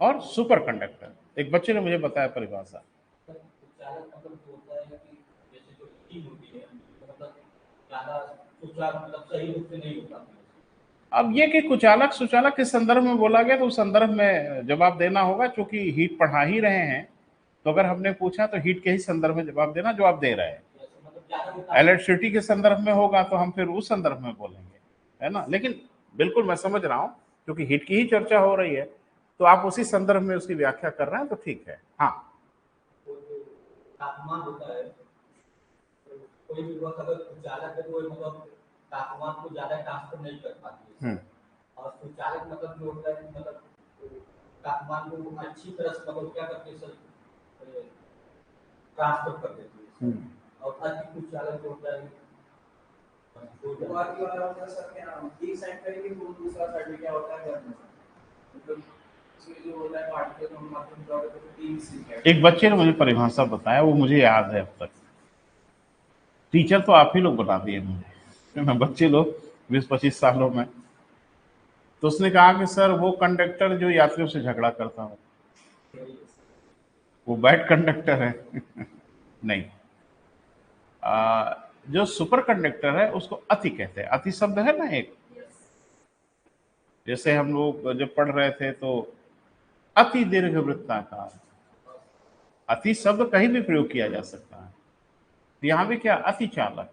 और सुपर कंडक्टर। एक बच्चे ने मुझे बताया परिभाषा। चालक मतलब जो होता है कि जैसे जो हीटिंग होती है मतलब ज्यादा सुचारू मतलब सही रूप से नहीं हो पाती है। अब ये कि कुचालक सुचालक किस संदर्भ में बोला गया, तो उस संदर्भ में जवाब देना होगा, क्योंकि हीट पढ़ा ही रहे हैं, तो अगर हमने पूछा तो हीट के ही संदर्भ में जवाब देना जो आप दे रहे हैं। जैसे मतलब ज्यादा होता है इलेक्ट्रिसिटी के संदर्भ में होगा तो हम फिर उस संदर्भ में बोलेंगे, है ना। लेकिन बिल्कुल मैं समझ रहा हूँ, क्योंकि हिट की ही चर्चा हो रही है, तो आप उसी संदर्भ में उसकी व्याख्या कर रहे हैं, तो ठीक है। हाँ, तो जो तापमान होता है तो कोई भी वक्त अगर ज्यादा है तो वो मतलब तापमान को ज्यादा ट्रांसफर नहीं कर पाती है। और सुचालक मतलब जो होता है मतलब तापमान को अच्छी तरह से मतलब क्या करते हैं सर ट्रांसफर कर देती है। और अति कुचालक जो होता है एक बच्चे ने मुझे परिभाषा बताया, वो मुझे याद है अब तक। टीचर तो आप ही लोग बता दिए मुझे, मैं बच्चे लोग 20-25 सालों में। तो उसने कहा कि सर वो कंडक्टर जो यात्रियों से झगड़ा करता हो वो बैड कंडक्टर है। नहीं, जो सुपर कंडक्टर है उसको अति कहते हैं। अति शब्द है ना एक, जैसे हम लोग जब पढ़ रहे थे तो अति दीर्घ वृत्ताकार, अति शब्द कहीं भी प्रयोग किया जा सकता है। तो यहां भी क्या, अति चालक।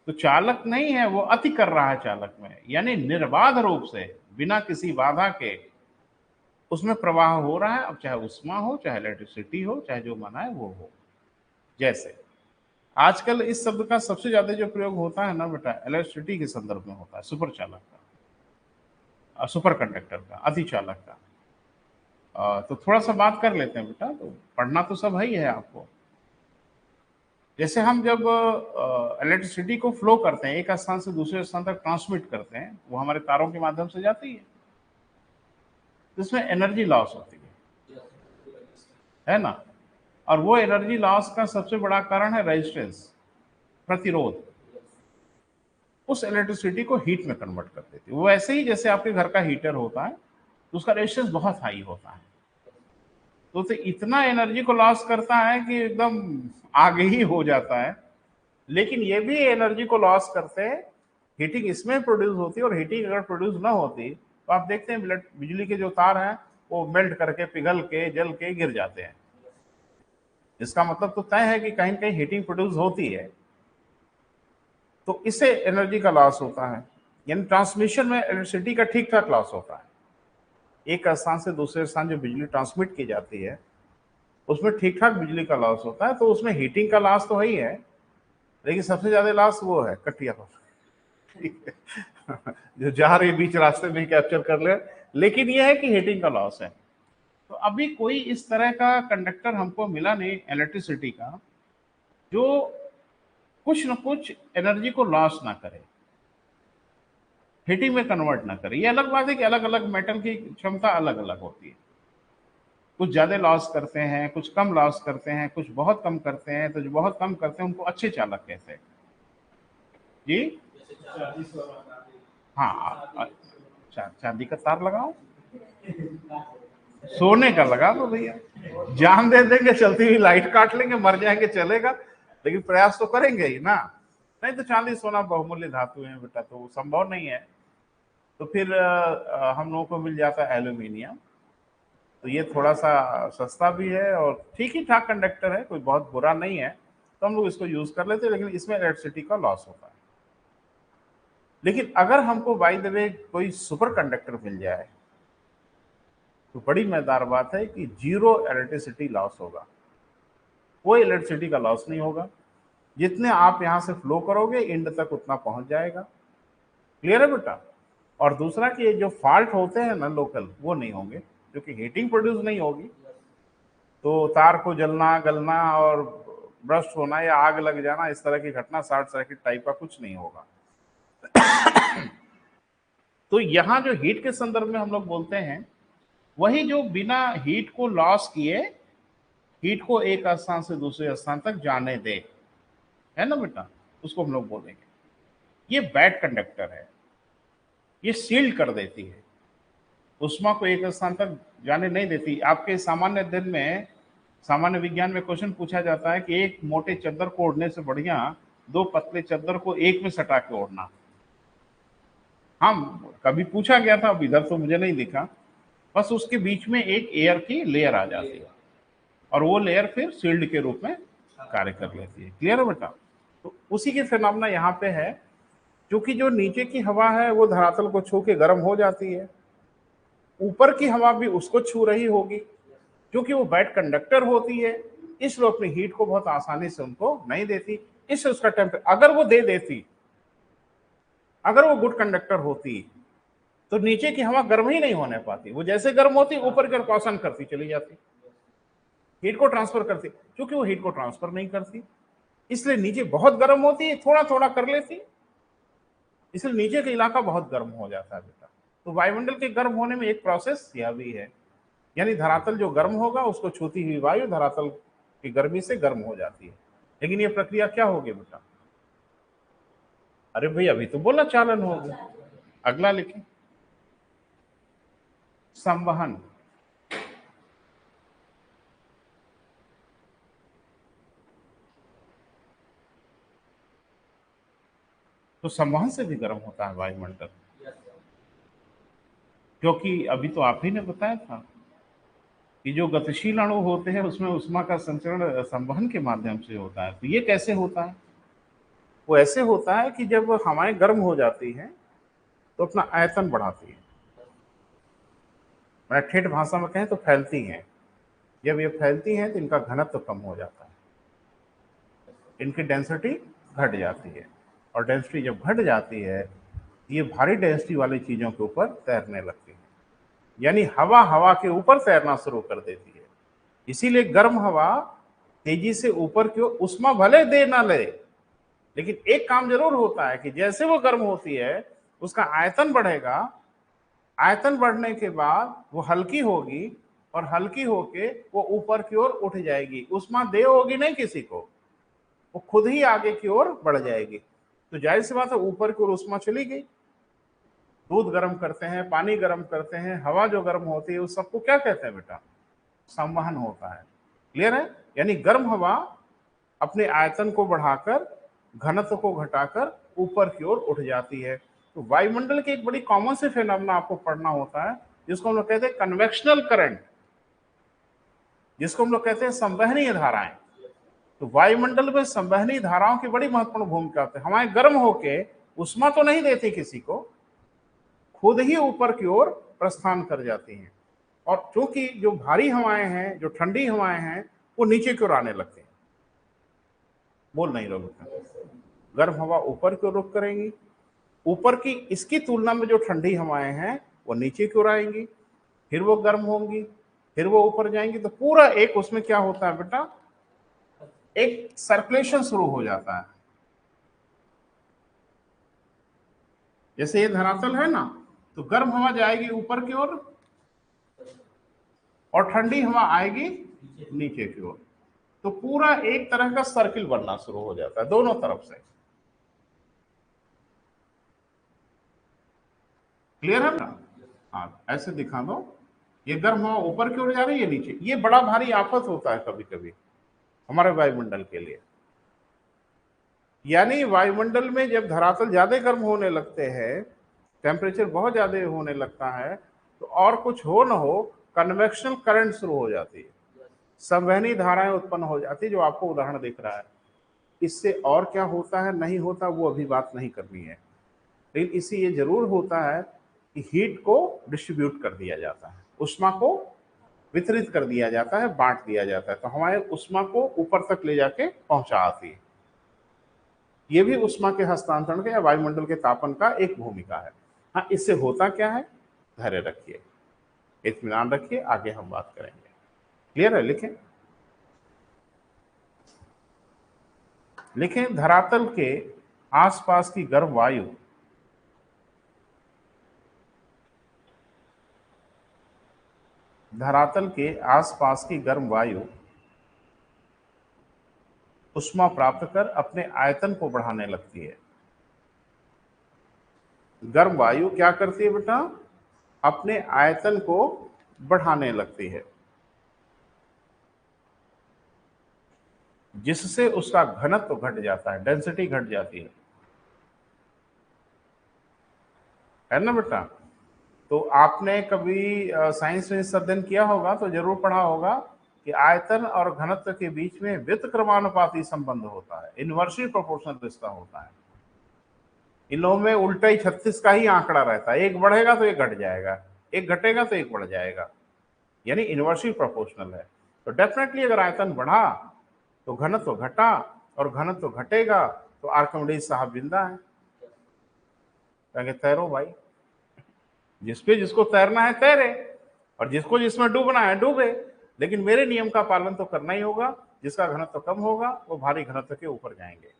तो चालक नहीं है, वो अति कर रहा है चालक में, यानी निर्बाध रूप से बिना किसी बाधा के उसमें प्रवाह हो रहा है। अब चाहे उष्मा हो, चाहे इलेक्ट्रिसिटी हो, चाहे जो मना है वो हो। जैसे आजकल इस शब्द का सबसे ज्यादा जो प्रयोग होता है ना बेटा, इलेक्ट्रिसिटी के संदर्भ में होता है, सुपर चालक का, सुपर कंडक्टर का, अति चालक का। तो थोड़ा सा बात कर लेते हैं बेटा, तो पढ़ना तो सब है ही है आपको। जैसे हम जब इलेक्ट्रिसिटी को फ्लो करते हैं, एक स्थान से दूसरे स्थान तक ट्रांसमिट करते हैं, वो हमारे तारों के माध्यम से जाती है, जिसमें एनर्जी लॉस होती है ना। और वो एनर्जी लॉस का सबसे बड़ा कारण है रेजिस्टेंस, प्रतिरोध। उस इलेक्ट्रिसिटी को हीट में कन्वर्ट कर देती है। वो ऐसे ही जैसे आपके घर का हीटर होता है, तो उसका रेजिस्टेंस बहुत हाई होता है, तो इतना एनर्जी को लॉस करता है कि एकदम आगे ही हो जाता है। लेकिन ये भी एनर्जी को लॉस करते हैं, हीटिंग इसमें प्रोड्यूस होती है, और हीटिंग अगर प्रोड्यूस ना होती तो आप देखते हैं बिजली के जो तार हैं वो मेल्ट करके, पिघल के, जल के गिर जाते हैं। इसका मतलब तो तय है कि कहीं ना कहीं हीटिंग प्रोड्यूस होती है, तो इससे एनर्जी का लॉस होता है। यानी ट्रांसमिशन में इलेक्ट्रिसिटी का ठीक ठाक लॉस होता है। एक स्थान से दूसरे स्थान जो बिजली ट्रांसमिट की जाती है उसमें ठीक ठाक बिजली का लॉस होता है, तो उसमें हीटिंग का लॉस तो है ही है, लेकिन सबसे ज्यादा लॉस वो है कटिया पर। ठीक है। जो जा रही बीच रास्ते में कैप्चर कर ले, लेकिन यह है कि हीटिंग का लॉस है। तो अभी कोई इस तरह का कंडक्टर हमको मिला नहीं इलेक्ट्रिसिटी का जो कुछ न कुछ एनर्जी को लॉस ना करे, हीटिंग में कन्वर्ट ना करे। ये अलग बात है कि अलग अलग मेटल की क्षमता अलग अलग होती है, कुछ ज्यादा लॉस करते हैं, कुछ कम लॉस करते हैं, कुछ बहुत कम करते हैं। तो जो बहुत कम करते हैं उनको अच्छे चालक कहते हैं जी। हाँ, चांदी का तार लगाओ, सोने का लगा दो भैया, जान दे देंगे, चलती हुई लाइट काट लेंगे, मर जाएंगे चलेगा, लेकिन प्रयास तो करेंगे ही ना। नहीं तो चांदी सोना बहुमूल्य धातु है बेटा, तो संभव नहीं है। तो फिर हम लोगों को मिल जाता है एल्यूमिनियम। तो ये थोड़ा सा सस्ता भी है और ठीक ही ठाक कंडक्टर है, कोई बहुत बुरा नहीं है, तो हम लोग इसको यूज कर लेते हैं, लेकिन इसमें इलेक्ट्रिसिटी का लॉस होता है। लेकिन अगर हमको बाय द वे कोई सुपर कंडक्टर मिल जाए तो बड़ी मजेदार बात है कि जीरो इलेक्ट्रिसिटी लॉस होगा, कोई इलेक्ट्रिसिटी का लॉस नहीं होगा। जितने आप यहां से फ्लो करोगे एंड तक उतना पहुंच जाएगा। क्लियर है बेटा? और दूसरा कि ये जो फॉल्ट होते हैं ना लोकल, वो नहीं होंगे, क्योंकि हीटिंग प्रोड्यूस नहीं होगी, तो तार को जलना गलना और ब्रस्ट होना या आग लग जाना, इस तरह की घटना शॉर्ट सर्किट टाइप का कुछ नहीं होगा। तो यहां जो हीट के संदर्भ में हम लोग बोलते हैं, वही जो बिना हीट को लॉस किए हीट को एक स्थान से दूसरे स्थान तक जाने दे, है ना बेटा, उसको हम लोग बोलेंगे। ये बैड कंडक्टर है, ये सील्ड कर देती है, उष्मा को एक स्थान तक जाने नहीं देती। आपके सामान्य दिन में, सामान्य विज्ञान में क्वेश्चन पूछा जाता है कि एक मोटे चद्दर को ओढ़ने से बढ़िया दो पतले चद्दर को एक में सटा के ओढ़ना। हम कभी पूछा गया था, अब इधर तो मुझे नहीं दिखा, बस उसके बीच में एक एयर की लेयर आ जाती है और वो लेयर फिर शील्ड के रूप में कार्य कर लेती है। क्लियर है बेटा? तो उसी के फिनोमेना यहाँ पे है, क्योंकि जो नीचे की हवा है वो धरातल को छू के गर्म हो जाती है, ऊपर की हवा भी उसको छू रही होगी, क्योंकि वो बैड कंडक्टर होती है, इसलिए अपनी हीट को बहुत आसानी से उनको नहीं देती। इससे उसका टेम्परेचर अगर वो दे देती, अगर वो गुड कंडक्टर होती, तो नीचे की हवा गर्म ही नहीं होने पाती, वो जैसे गर्म होती ऊपर की कॉशन करती चली जाती, हीट को ट्रांसफर करती। क्योंकि वो हीट को ट्रांसफर नहीं करती, इसलिए नीचे बहुत गर्म होती है, थोड़ा थोड़ा कर लेती, इसलिए नीचे का इलाका बहुत गर्म हो जाता है बेटा। तो वायुमंडल के गर्म होने में एक प्रोसेस यह भी है, यानी धरातल जो गर्म होगा उसको छूती हुई वायु धरातल की गर्मी से गर्म हो जाती है। लेकिन ये प्रक्रिया क्या होगी बेटा? अरे भाई अभी तो बोला चालन होगी, अगला लिखें, संवहन। तो संवहन से भी गर्म होता है वायुमंडल, क्योंकि अभी तो आप ही ने बताया था कि जो गतिशील अणु होते हैं उसमें उष्मा का संचरण संवहन के माध्यम से होता है। तो ये कैसे होता है? वो ऐसे होता है कि जब हवाएं गर्म हो जाती हैं तो अपना आयतन बढ़ाती है, मैं ठेठ भाषा में कहें तो फैलती हैं। जब ये फैलती हैं तो इनका घनत्व कम हो जाता है, इनकी डेंसिटी घट जाती है, और डेंसिटी जब घट जाती है ये भारी डेंसिटी वाली चीज़ों के ऊपर तैरने लगती है, यानी हवा हवा के ऊपर तैरना शुरू कर देती है। इसीलिए गर्म हवा तेजी से ऊपर की ओर उष्मा भले दे ना ले, लेकिन एक काम जरूर होता है कि जैसे वो गर्म होती है उसका आयतन बढ़ेगा, आयतन बढ़ने के बाद वो हल्की होगी और हल्की होके वो ऊपर की ओर उठ जाएगी, उष्मा दे होगी नहीं किसी को, वो खुद ही आगे की ओर बढ़ जाएगी। तो जाहिर सी बात है ऊपर की ओर उष्मा चली गई। दूध गर्म करते हैं, पानी गर्म करते हैं, हवा जो गर्म होती है उस सबको क्या कहते हैं बेटा? संवहन होता है। क्लियर है? यानी गर्म हवा अपने आयतन को बढ़ाकर घनत्व को घटाकर ऊपर की ओर उठ जाती है। तो वायुमंडल के एक बड़ी कॉमन से फिनोमेना आपको पढ़ना होता है, जिसको हम लोग कहते हैं कन्वेक्शनल करंट, जिसको हम लोग कहते हैं संवहनीय धाराएं। तो वायुमंडल में संवहनीय धाराओं की बड़ी महत्वपूर्ण भूमिका होती है। हवाएं गर्म होके उष्मा तो नहीं देती किसी को, खुद ही ऊपर की ओर प्रस्थान कर जाती हैं, और क्योंकि जो भारी हवाएं हैं, जो ठंडी हवाएं हैं, वो नीचे की ओर आने लगती हैं। बोल नहीं रहे, गर्म हवा ऊपर की ओर रुख करेंगी, ऊपर की इसकी तुलना में जो ठंडी हवाएं हैं वो नीचे की ओर आएंगी, फिर वो गर्म होंगी, फिर वो ऊपर जाएंगी। तो पूरा एक उसमें क्या होता है बेटा? एक सर्कुलेशन शुरू हो जाता है। जैसे ये धरातल है ना, तो गर्म हवा जाएगी ऊपर की ओर और ठंडी हवा आएगी नीचे की ओर, तो पूरा एक तरह का सर्किल बनना शुरू हो जाता है दोनों तरफ से। क्लियर है ना? हाँ, ऐसे दिखा दो। ये गर्म हवा ऊपर की ओर जा रही है, नीचे। ये बड़ा भारी आफत होता है कभी कभी हमारे वायुमंडल के लिए। यानी वायुमंडल में जब धरातल ज्यादा गर्म होने लगते हैं, टेम्परेचर बहुत ज्यादा होने लगता है, तो और कुछ हो न हो, कन्वेक्शन करंट शुरू हो जाती है, संवहनी धाराएं उत्पन्न हो जाती है, जो आपको उदाहरण दिख रहा है। इससे और क्या होता है नहीं होता वो अभी बात नहीं करनी है, लेकिन इससे ये जरूर होता है कि हीट को डिस्ट्रीब्यूट कर दिया जाता है, उष्मा को वितरित कर दिया जाता है, बांट दिया जाता है, तो हमारे उष्मा को ऊपर तक ले जाके पहुंचा आती है। ये भी उष्मा के हस्तांतरण के या वायुमंडल के तापन का एक भूमिका है। हाँ, इससे होता क्या है, धैर्य रखिए, इत्मीनान रखिए, आगे हम बात करेंगे। क्लियर है? लिखें लिखें धरातल के आसपास की गर्म वायु धरातल के आसपास की गर्म वायु उष्मा प्राप्त कर अपने आयतन को बढ़ाने लगती है। गर्म वायु क्या करती है बेटा? अपने आयतन को बढ़ाने लगती है, जिससे उसका घनत्व घट जाता है, डेंसिटी घट जाती है ना बेटा? तो आपने कभी साइंस में अध्ययन किया होगा तो जरूर पढ़ा होगा कि आयतन और घनत्व के बीच में व्युत्क्रमानुपाती संबंध होता है, इनवर्सली प्रोपोर्शनल रिश्ता होता है। इन लोगों में उल्टा ही 36 का ही आंकड़ा रहता है, एक बढ़ेगा तो एक घट जाएगा, एक घटेगा तो एक बढ़ जाएगा, यानी इनवर्सली प्रोपोर्शनल है। तो डेफिनेटली अगर आयतन बढ़ा तो घनत्व घटा, और घनत्व घटेगा तो आर्किमिडीज साहब जिंदा है, कहेंगे तैरो भाई, जिसको तैरना है तैरे, और जिसको जिसमें डूबना है डूबे, लेकिन मेरे नियम का पालन तो करना ही होगा। जिसका घनत्व कम होगा वो भारी घनत्व के ऊपर जाएंगे।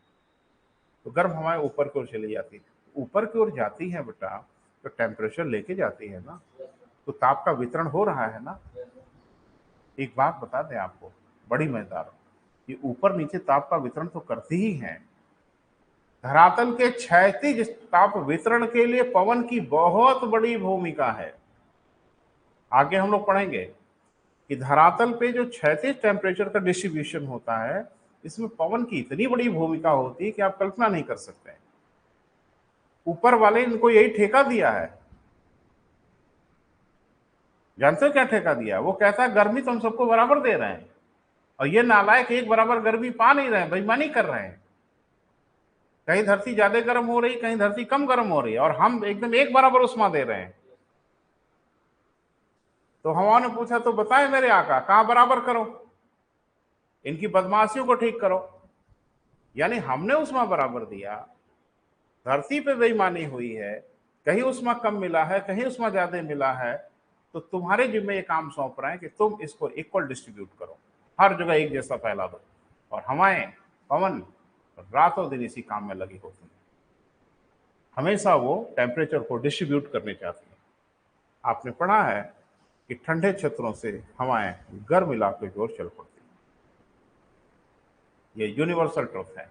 तो गर्म हवाएं ऊपर की ओर चली जाती है, ऊपर की ओर जाती है बेटा, तो टेम्परेचर लेके जाती है ना, तो ताप का वितरण हो रहा है ना। एक बात बता दें आपको, बड़ी मजेदार, ये ऊपर नीचे ताप का वितरण तो करती ही है। धरातल के क्षैतिज ताप वितरण के लिए पवन की बहुत बड़ी भूमिका है। आगे हम लोग पढ़ेंगे कि धरातल पे जो क्षैतिज टेम्परेचर का डिस्ट्रीब्यूशन होता है, इसमें पवन की इतनी बड़ी भूमिका होती है कि आप कल्पना नहीं कर सकते। ऊपर वाले इनको यही ठेका दिया है। जानते हो क्या ठेका दिया? वो कहता है गर्मी तो हम सबको बराबर दे रहे हैं, और ये नालायक एक बराबर गर्मी पा नहीं रहे हैं, बेईमानी कर रहे हैं। कहीं धरती ज्यादा गर्म हो रही, कहीं धरती कम गर्म हो रही है, और हम एकदम एक बराबर उष्मा दे रहे हैं। तो हवा ने पूछा तो बताए मेरे आका, कहां बराबर करो, इनकी बदमाशियों को ठीक करो। यानी हमने उष्मा बराबर दिया, धरती पे बेईमानी हुई है, कहीं उष्मा कम मिला है, कहीं उष्मा ज्यादा मिला है, तो तुम्हारे जिम्मे ये काम सौंप रहे हैं कि तुम इसको इक्वल डिस्ट्रीब्यूट करो, हर जगह एक जैसा फैला दो। और हवाएं, पवन रातों दिन इसी काम में लगी होती है, हमेशा वो टेम्परेचर को डिस्ट्रीब्यूट करने चाहती है। आपने पढ़ा है कि ठंडे क्षेत्रों से हवाएं गर्म इलाकों की ओर चल पड़ती है, ये यूनिवर्सल ट्रुथ है।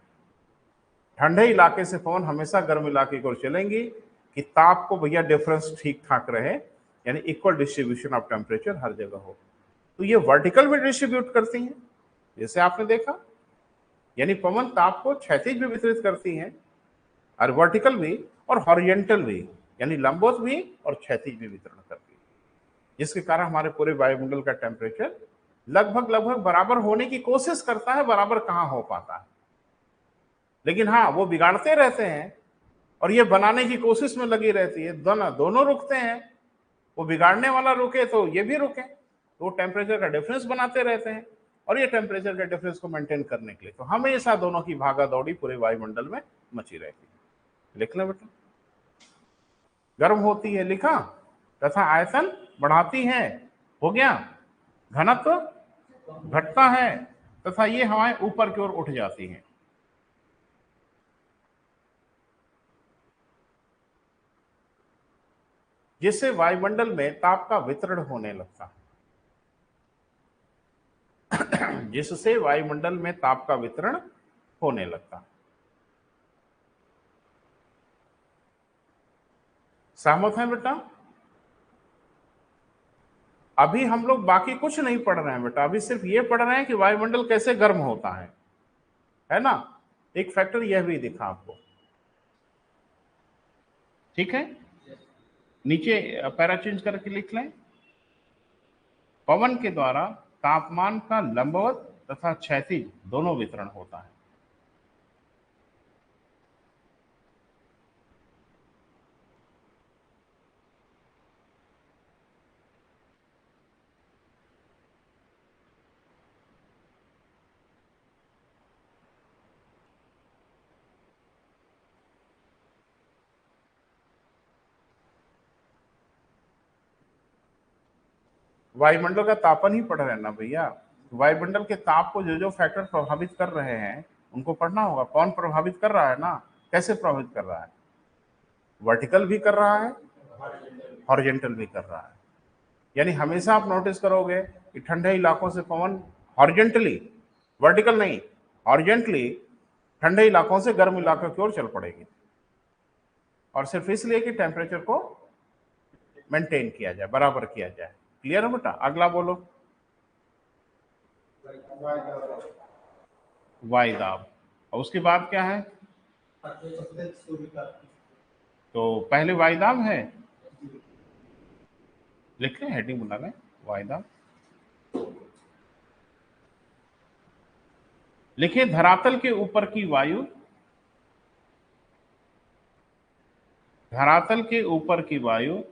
ठंडे इलाके से पवन हमेशा गर्म इलाके की ओर चलेंगी कि ताप को भैया डिफरेंस ठीक ठाक रहे, यानी इक्वल डिस्ट्रीब्यूशन ऑफ टेम्परेचर हर जगह हो। तो ये वर्टिकल में डिस्ट्रीब्यूट करती हैं, जैसे आपने देखा, यानी पवन ताप को क्षैतिज भी वितरित करती हैं, और वर्टिकल भी और हॉरिजेंटल भी, यानी लंबवत भी और क्षैतिज भी वितरण करती है, जिसके कारण हमारे पूरे वायुमंडल का टेम्परेचर लगभग लगभग बराबर होने की कोशिश करता है, बराबर कहां हो पाता है। लेकिन हाँ, वो बिगाड़ते रहते हैं और ये बनाने की कोशिश में लगी रहती है, दोनों रुकते हैं। वो बिगाड़ने वाला रुके तो ये भी रुके, तो वो टेम्परेचर का डिफरेंस बनाते रहते हैं, और ये टेम्परेचर के डिफरेंस को मेंटेन करने के लिए तो हमेशा दोनों की भागा दौड़ी पूरे वायुमंडल में मची रहती है। लिख लो बेटा, गर्म होती है लिखा, तथा आयतन बढ़ाती है, हो गया, घनत्व घटता है, तथा ये हवाएं ऊपर की ओर उठ जाती हैं। जिससे वायुमंडल में ताप का वितरण होने लगता है, जिससे वायुमंडल में ताप का वितरण होने लगता है। सहमत है बेटा? अभी हम लोग बाकी कुछ नहीं पढ़ रहे हैं बेटा, अभी सिर्फ ये पढ़ रहे हैं कि वायुमंडल कैसे गर्म होता है ना। एक फैक्टर यह भी दिखा आपको, ठीक है। नीचे पैरा चेंज करके लिख लें, पवन के द्वारा तापमान का लंबवत तथा क्षैतिज दोनों वितरण होता है। वायुमंडल का तापन ही पढ़ रहे हैं ना भैया, वायुमंडल के ताप को जो जो फैक्टर प्रभावित कर रहे हैं उनको पढ़ना होगा। कौन प्रभावित कर रहा है ना, कैसे प्रभावित कर रहा है, वर्टिकल भी कर रहा है, हॉरिजेंटल भी कर रहा है। यानी हमेशा आप नोटिस करोगे कि ठंडे इलाकों से पवन हॉरिजेंटली, वर्टिकल नहीं, हॉरिजेंटली ठंडे इलाकों से गर्म इलाकों की ओर चल पड़ेगी, और सिर्फ इसलिए कि टेम्परेचर को मेंटेन किया जाए, बराबर किया जाए। क्लियर है बेटा? अगला बोलो, वायुदाब। और उसके बाद क्या है? तो पहले वायुदाब है, लिख लें, हेडिंग बना लें, वायुदाब। लिखिए, धरातल के ऊपर की वायु, धरातल के ऊपर की वायु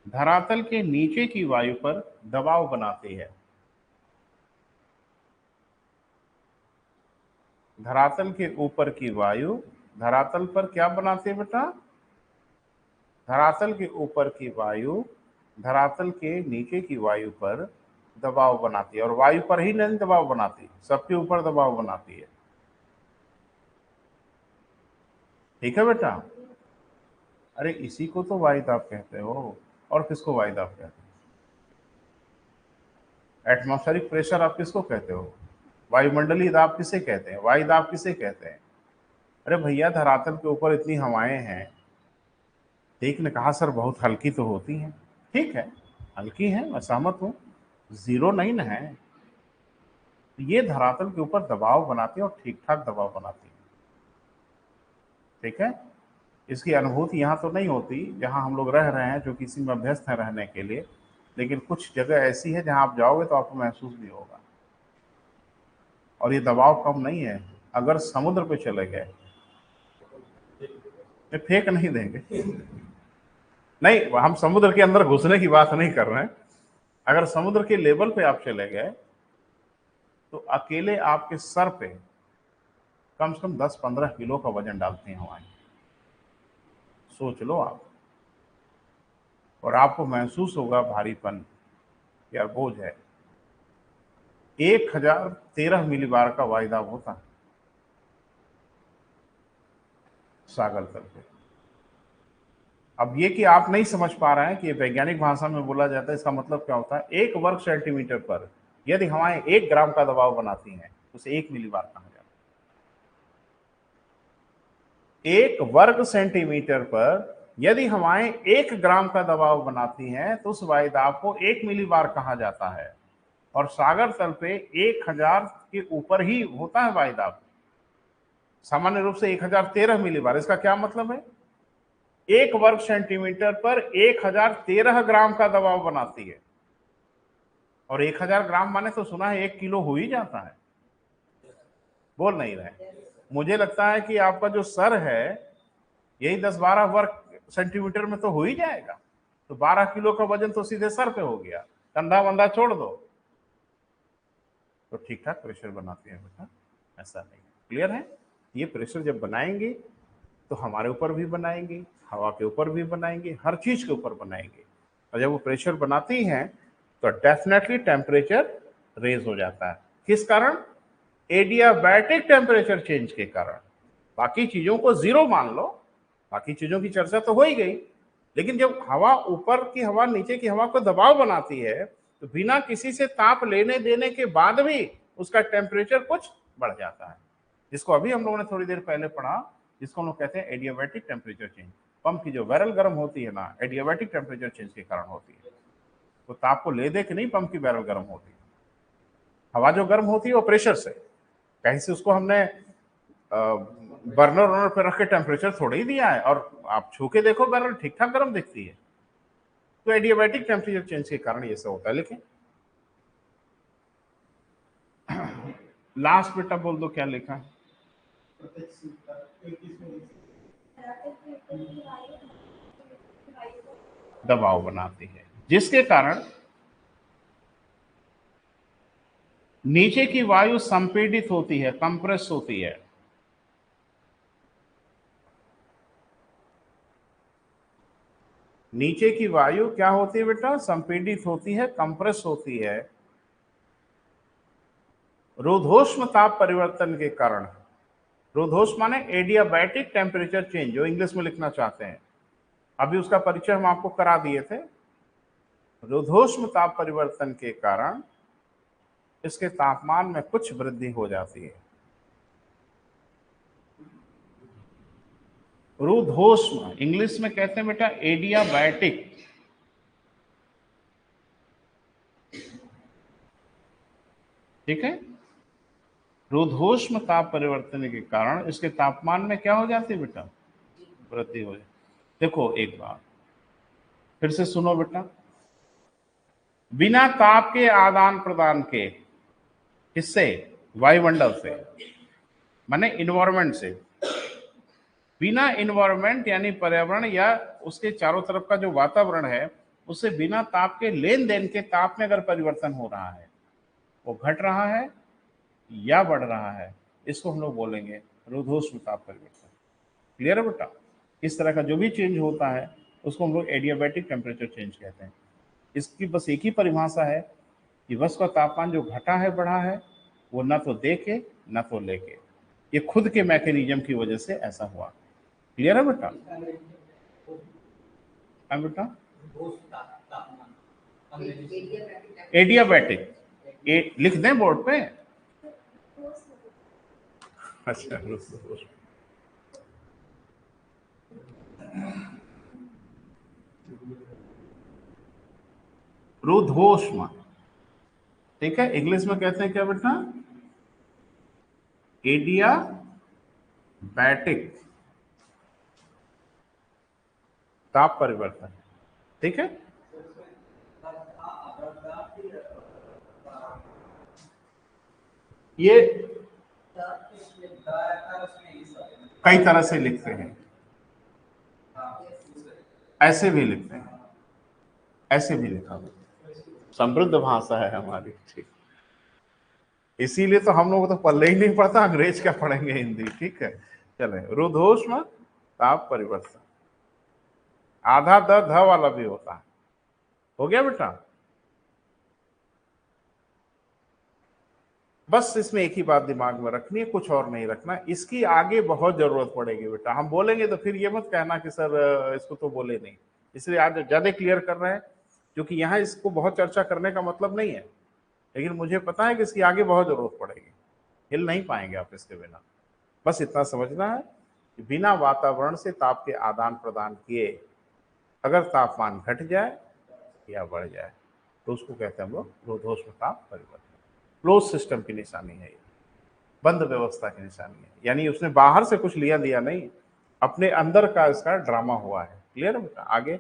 धरातल के नीचे की वायु पर दबाव बनाती है। धरातल के ऊपर की वायु धरातल पर क्या बनाती है बेटा? धरातल के ऊपर की वायु धरातल के नीचे की वायु पर दबाव बनाती है, और वायु पर ही नहीं दबाव बनाती, सबके ऊपर दबाव बनाती है। ठीक है बेटा? अरे इसी को तो वायुदाब कहते हो, और किसको वायुदाब कहते हो? एटमॉस्फेरिक प्रेशर आप किसको कहते हो? वायुमंडलीय दाब किसे कहते हैं? वायुदाब किसे कहते हैं? अरे भैया, धरातल के ऊपर इतनी हवाएं हैं, एक ने कहा सर बहुत हल्की तो होती हैं, ठीक है हल्की है, मैं सहमत हूं, जीरो नहीं ना है। ये धरातल के ऊपर दबाव बनाती है और ठीक ठाक दबाव बनाती है, ठीक है। इसकी अनुभूति यहाँ तो नहीं होती जहाँ हम लोग रह रहे हैं, जो किसी में अभ्यस्त है रहने के लिए, लेकिन कुछ जगह ऐसी है जहाँ आप जाओगे तो आपको महसूस भी होगा। और ये दबाव कम नहीं है, अगर समुद्र पे चले गए, ये फेंक नहीं देंगे नहीं, हम समुद्र के अंदर घुसने की बात नहीं कर रहे हैं। अगर समुद्र के लेवल पे आप चले गए तो अकेले आपके सर पे कम से कम 10-15 किलो का वजन डालते हैं हवाएं, सोच लो आप। और आपको महसूस होगा भारीपन, यार बोझ है। 1013 मिलीबार का वायुदाब होता है सागर तल पे। अब ये कि आप नहीं समझ पा रहे हैं कि ये वैज्ञानिक भाषा में बोला जाता है, इसका मतलब क्या होता है? 1 वर्ग सेंटीमीटर पर यदि हवाएं 1 ग्राम का दबाव बनाती हैं तो उसे 1 मिलीबार कहा जाता है। 1 वर्ग सेंटीमीटर पर यदि हवाएं 1 ग्राम का दबाव बनाती हैं तो उस वायुदाब को 1 मिलीबार कहा जाता है। और सागर तल पे 1000 के ऊपर ही होता है वायुदाब, सामान्य रूप से 1013 मिलीबार। इसका क्या मतलब है? 1 वर्ग सेंटीमीटर पर 1013 ग्राम का दबाव बनाती है। और 1000 ग्राम माने तो सुना है 1 किलो हो ही जाता है। बोल नहीं रहे? मुझे लगता है कि आपका जो सर है यही 10-12 वर्ग सेंटीमीटर में तो हो ही जाएगा, तो 12 किलो का वजन तो सीधे सर पे हो गया, कंधा वंधा छोड़ दो, तो ठीक ठाक प्रेशर बनाते हैं बेटा, ऐसा नहीं। क्लियर है? ये प्रेशर जब बनाएंगे तो हमारे ऊपर भी बनाएंगे, हवा के ऊपर भी बनाएंगे, हर चीज के ऊपर बनाएंगे। और जब वो प्रेशर बनाती हैं तो डेफिनेटली टेम्परेचर रेज हो जाता है। किस कारण? एडियाबैटिक टेम्परेचर चेंज के कारण। बाकी चीजों को जीरो मान लो, बाकी चीजों की चर्चा तो हो ही गई, लेकिन जब हवा ऊपर की हवा नीचे की हवा को दबाव बनाती है तो बिना किसी से ताप लेने देने के बाद भी उसका टेम्परेचर कुछ बढ़ जाता है, जिसको अभी हम लोगों ने थोड़ी देर पहले पढ़ा, जिसको हम लोग कहते हैं एडियाबैटिक टेम्परेचर चेंज। पंप की जो बैरल गर्म होती है ना, एडियाबैटिक टेम्परेचर चेंज के कारण होती है। तो ताप को ले दे कि नहीं पंप की बैरल गर्म होती है। हवा जो गर्म होती है वो प्रेशर से, कहीं से उसको हमने बर्नर पर रख के टेम्परेचर थोड़ा ही दिया है, और आप छू के देखो बैरल ठीक ठाक गर्म दिखती है। तो एडियाबैटिक टेम्परेचर चेंज के कारण ये सब होता है। लेकिन लास्ट बेटा बोल दो क्या लिखा है। दबाव बनाती है, जिसके कारण नीचे की वायु संपीड़ित होती है, कंप्रेस होती है। नीचे की वायु क्या होती है बेटा? संपीड़ित होती है, कंप्रेस होती है रुद्धोष्म ताप परिवर्तन के कारण। रुद्धोष्म माने एडियाबैटिक टेम्परेचर चेंज, जो इंग्लिश में लिखना चाहते हैं। अभी उसका परिचय हम आपको करा दिए थे। रुद्धोष्म ताप परिवर्तन के कारण इसके तापमान में कुछ वृद्धि हो जाती है। रुद्धोष्म इंग्लिश में कहते हैं बेटा एडियाबैटिक। ठीक है, रुद्धोष्म ताप परिवर्तन के कारण इसके तापमान में क्या हो जाती है बेटा? वृद्धि हो जाती। देखो एक बार फिर से सुनो बेटा, बिना ताप के आदान प्रदान के, किससे? वायुमंडल से, माने इन्वायरमेंट से। बिना इन्वायरमेंट यानी पर्यावरण या उसके चारों तरफ का जो वातावरण है, उससे बिना ताप के लेन देन के ताप में अगर परिवर्तन हो रहा है, वो घट रहा है या बढ़ रहा है, इसको हम लोग बोलेंगे रुद्धोष्म ताप परिवर्तन। क्लियर है बेटा? इस तरह का जो भी चेंज होता है उसको हम लोग एडियाबैटिक टेम्परेचर चेंज कहते हैं। इसकी बस एक ही परिभाषा है कि वस्तु का तापमान जो घटा है बढ़ा है, वो न तो दे के न तो लेके, ये खुद के मैकेनिज्म की वजह से ऐसा हुआ। क्लियर है बेटा? है बेटा? एडियाबैटिक लिख दें बोर्ड पे। अच्छा, रुद्धोष्म, ठीक है, इंग्लिश में कहते हैं क्या बेटा? एडियाबैटिक ताप परिवर्तन। ठीक है, ये कई तरह से लिखते हैं, ऐसे भी लिखते हैं, ऐसे भी लिखा हुआ, समृद्ध भाषा है हमारी। ठीक, इसीलिए तो हम लोग तो पल्ले ही नहीं पड़ता, अंग्रेज क्या पढ़ेंगे हिंदी। ठीक है, चले, रुद्धोष्म ताप परिवर्तन। आधा द ध वाला भी होता है। हो गया बेटा? बस इसमें एक ही बात दिमाग में रखनी है, कुछ और नहीं रखना। इसकी आगे बहुत जरूरत पड़ेगी बेटा, हम बोलेंगे तो फिर ये मत कहना कि सर इसको तो बोले नहीं, इसलिए आज ज्यादा क्लियर कर रहे हैं, क्योंकि यहाँ इसको बहुत चर्चा करने का मतलब नहीं है, लेकिन मुझे पता है कि इसकी आगे बहुत जरूरत पड़ेगी, हिल नहीं पाएंगे आप इसके बिना। बस इतना समझना है कि बिना वातावरण से ताप के आदान प्रदान किए अगर तापमान घट जाए या बढ़ जाए तो उसको कहते हैं हम लोग रुद्धोष्म ताप परिवर्तन। क्लोज सिस्टम की निशानी है ये, बंद व्यवस्था की निशानी है, यानी उसने बाहर से कुछ लिया दिया नहीं, अपने अंदर का इसका ड्रामा हुआ है। क्लियर है बेटा? आगे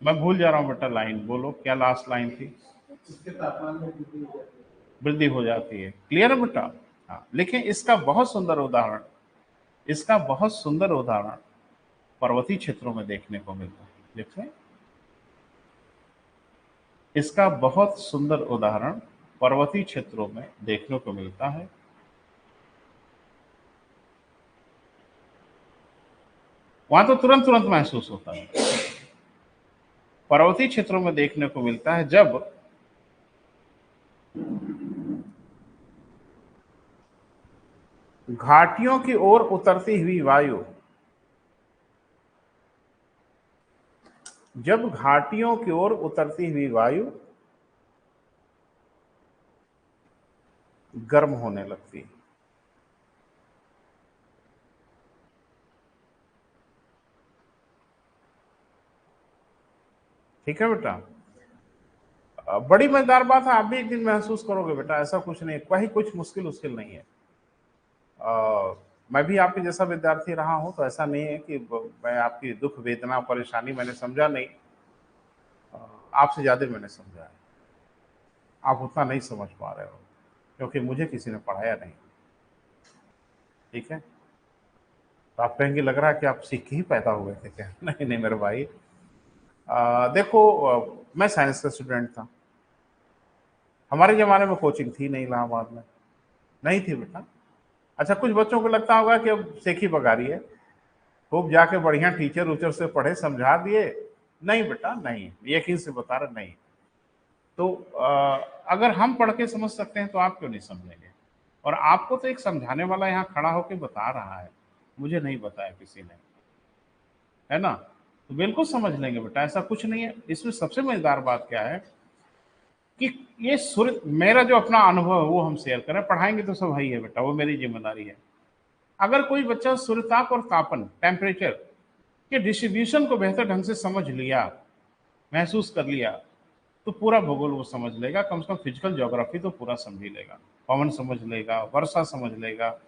मैं भूल जा रहा हूं बेटा, लाइन बोलो क्या लास्ट लाइन थी? इसके तापमान में वृद्धि हो जाती है। क्लियर है बेटा? हाँ, लेकिन इसका बहुत सुंदर उदाहरण, इसका बहुत सुंदर उदाहरण पर्वतीय क्षेत्रों में देखने को मिलता है। देखिए, इसका बहुत सुंदर उदाहरण पर्वतीय क्षेत्रों में देखने को मिलता है। वहां तो तुरंत तुरंत महसूस होता है। पर्वतीय क्षेत्रों में देखने को मिलता है जब घाटियों की ओर उतरती हुई वायु, जब घाटियों की ओर उतरती हुई वायु गर्म होने लगती है। ठीक है बेटा। बड़ी मजेदार बात है, आप भी एक दिन महसूस करोगे बेटा, ऐसा कुछ नहीं है, कोई कुछ मुश्किल नहीं है। मैं भी आपके जैसा विद्यार्थी रहा हूं, तो ऐसा नहीं है कि मैं आपकी दुख वेदना परेशानी मैंने समझा नहीं, आपसे ज्यादा मैंने समझा है। आप उतना नहीं समझ पा रहे हो क्योंकि मुझे किसी ने पढ़ाया नहीं। ठीक है, तो आप कहेंगे लग रहा है कि आप सीख के ही पैदा हुए थे क्या? नहीं नहीं मेरे भाई, देखो, मैं साइंस का स्टूडेंट था। हमारे जमाने में कोचिंग थी नहीं इलाहाबाद में, नहीं थी बेटा। अच्छा, कुछ बच्चों को लगता होगा कि अब सेखी बगारी है, खूब जाके बढ़िया टीचर उचर से पढ़े समझा दिए। नहीं बेटा नहीं, यकीन से बता रहे नहीं। तो अगर हम पढ़ के समझ सकते हैं तो आप क्यों नहीं समझेंगे? और आपको तो एक समझाने वाला यहाँ खड़ा होकर बता रहा है, मुझे नहीं बताया किसी ने, है ना? तो बिल्कुल समझ लेंगे बेटा, ऐसा कुछ नहीं है। इसमें सबसे मजेदार बात क्या है कि ये सूर्य, मेरा जो अपना अनुभव है वो हम शेयर करें, पढ़ाएंगे तो सब वही है बेटा, वो मेरी जिम्मेदारी है। अगर कोई बच्चा सूर्यताप और तापन टेम्परेचर के डिस्ट्रीब्यूशन को बेहतर ढंग से समझ लिया, महसूस कर लिया, तो पूरा भूगोल वो समझ लेगा, कम से कम फिजिकल ज्योग्राफी तो पूरा समझ ही लेगा, पवन समझ लेगा, वर्षा समझ लेगा।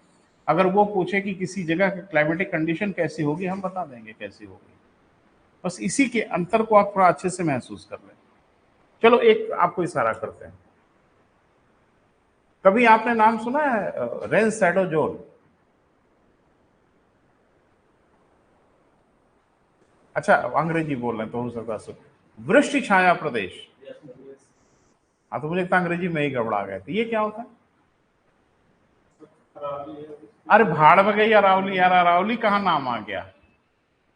अगर वो पूछे कि किसी जगह की क्लाइमेटिक कंडीशन कैसी होगी, हम बता देंगे कैसी होगी। बस इसी के अंतर को आप थोड़ा अच्छे से महसूस कर लें। चलो एक आपको इशारा करते हैं। कभी आपने नाम सुना है रेन शैडो जोन? अच्छा, अंग्रेजी बोल रहे हैं तो हो सकता है वृष्टि छाया प्रदेश। हाँ, तो मुझे लगता है अंग्रेजी में ही गड़बड़ा गए थे। ये क्या होता है? अरे भाड़ में गई अरावली, यार अरावली कहाँ नाम आ गया?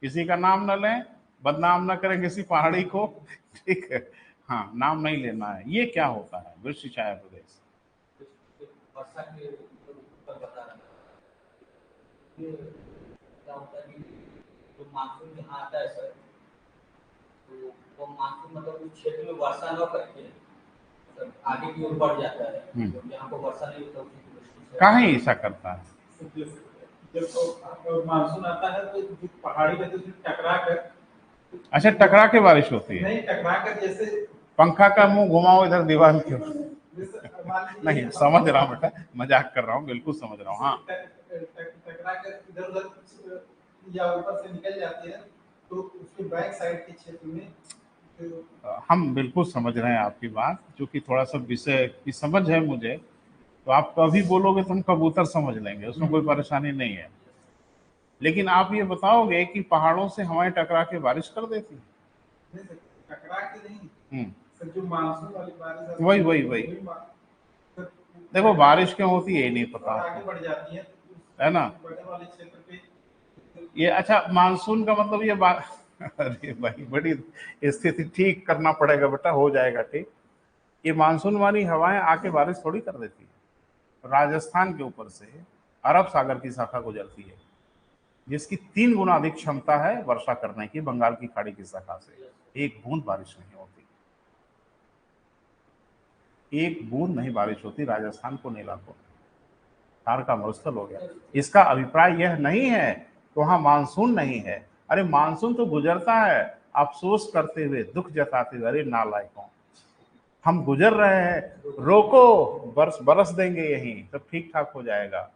किसी का नाम न लें, बदनाम न करें किसी पहाड़ी को। ठीक है, हाँ, नाम नहीं लेना है। ये क्या होता है वृष्टि छाया प्रदेश? वर्षा के ऊपर बता रहा था। ये क्या होता है कि जो मानसून जहाँ आता है सर, तो वो मानसून मतलब उस क्षेत्र में वर्षा न करके मतलब आगे की ओर बढ़ जाता है, तो जहाँ पर वर्षा नहीं होता उसी की वृष्टि से कहाँ ऐसा करता है? जब मानसून आता है तो जो पहाड़ी में तो टकरा कर, अच्छा, टकरा के बारिश होती है? नहीं, टकरा कर जैसे पंखा का मुंह घुमाओ इधर दीवार की ओर। नहीं, समझ रहा हूँ बेटा, मजाक कर रहा हूँ, बिल्कुल समझ रहा हूँ। हाँ, टकरा कर इधर उधर या ऊपर से निकल जाती है, तो उसके बैक साइड के क्षेत्र में हम बिल्कुल समझ रहे हैं आपकी बात, जो कि थोड़ा सा विषय की समझ है मुझे। तो आप कभी बोलोगे तो हम कबूतर समझ लेंगे, उसमें कोई परेशानी नहीं है। लेकिन आप ये बताओगे कि पहाड़ों से हवाएं टकरा के बारिश कर देती हैं? टकरा के नहीं, सर, जो मानसून वाली बारिश वही देखो, बारिश क्यों होती है ये नहीं पता, आगे बढ़ जाती है ना? बड़े वाले क्षेत्र पे ये अच्छा, मानसून का मतलब ये अरे भाई, बड़ी स्थिति ठीक करना पड़ेगा बेटा, हो जाएगा ठीक। ये मानसून वाली हवाएं आके बारिश थोड़ी कर देती है। राजस्थान के ऊपर से अरब सागर की शाखा गुजरती है, जिसकी 3 गुना अधिक क्षमता है वर्षा करने की, बंगाल की खाड़ी की शाखा से एक बूंद बारिश नहीं होती, एक बूंद नहीं बारिश होती राजस्थान को इलाकों में। थार का मरुस्थल हो गया। इसका अभिप्राय यह नहीं है कि वहां मानसून नहीं है। अरे मानसून तो गुजरता है, अफसोस करते हुए, दुख जताते हुए, अरे नालायकों, हम गुजर रहे हैं, रोको, बरस बरस देंगे यहीं, सब ठीक ठाक हो जाएगा।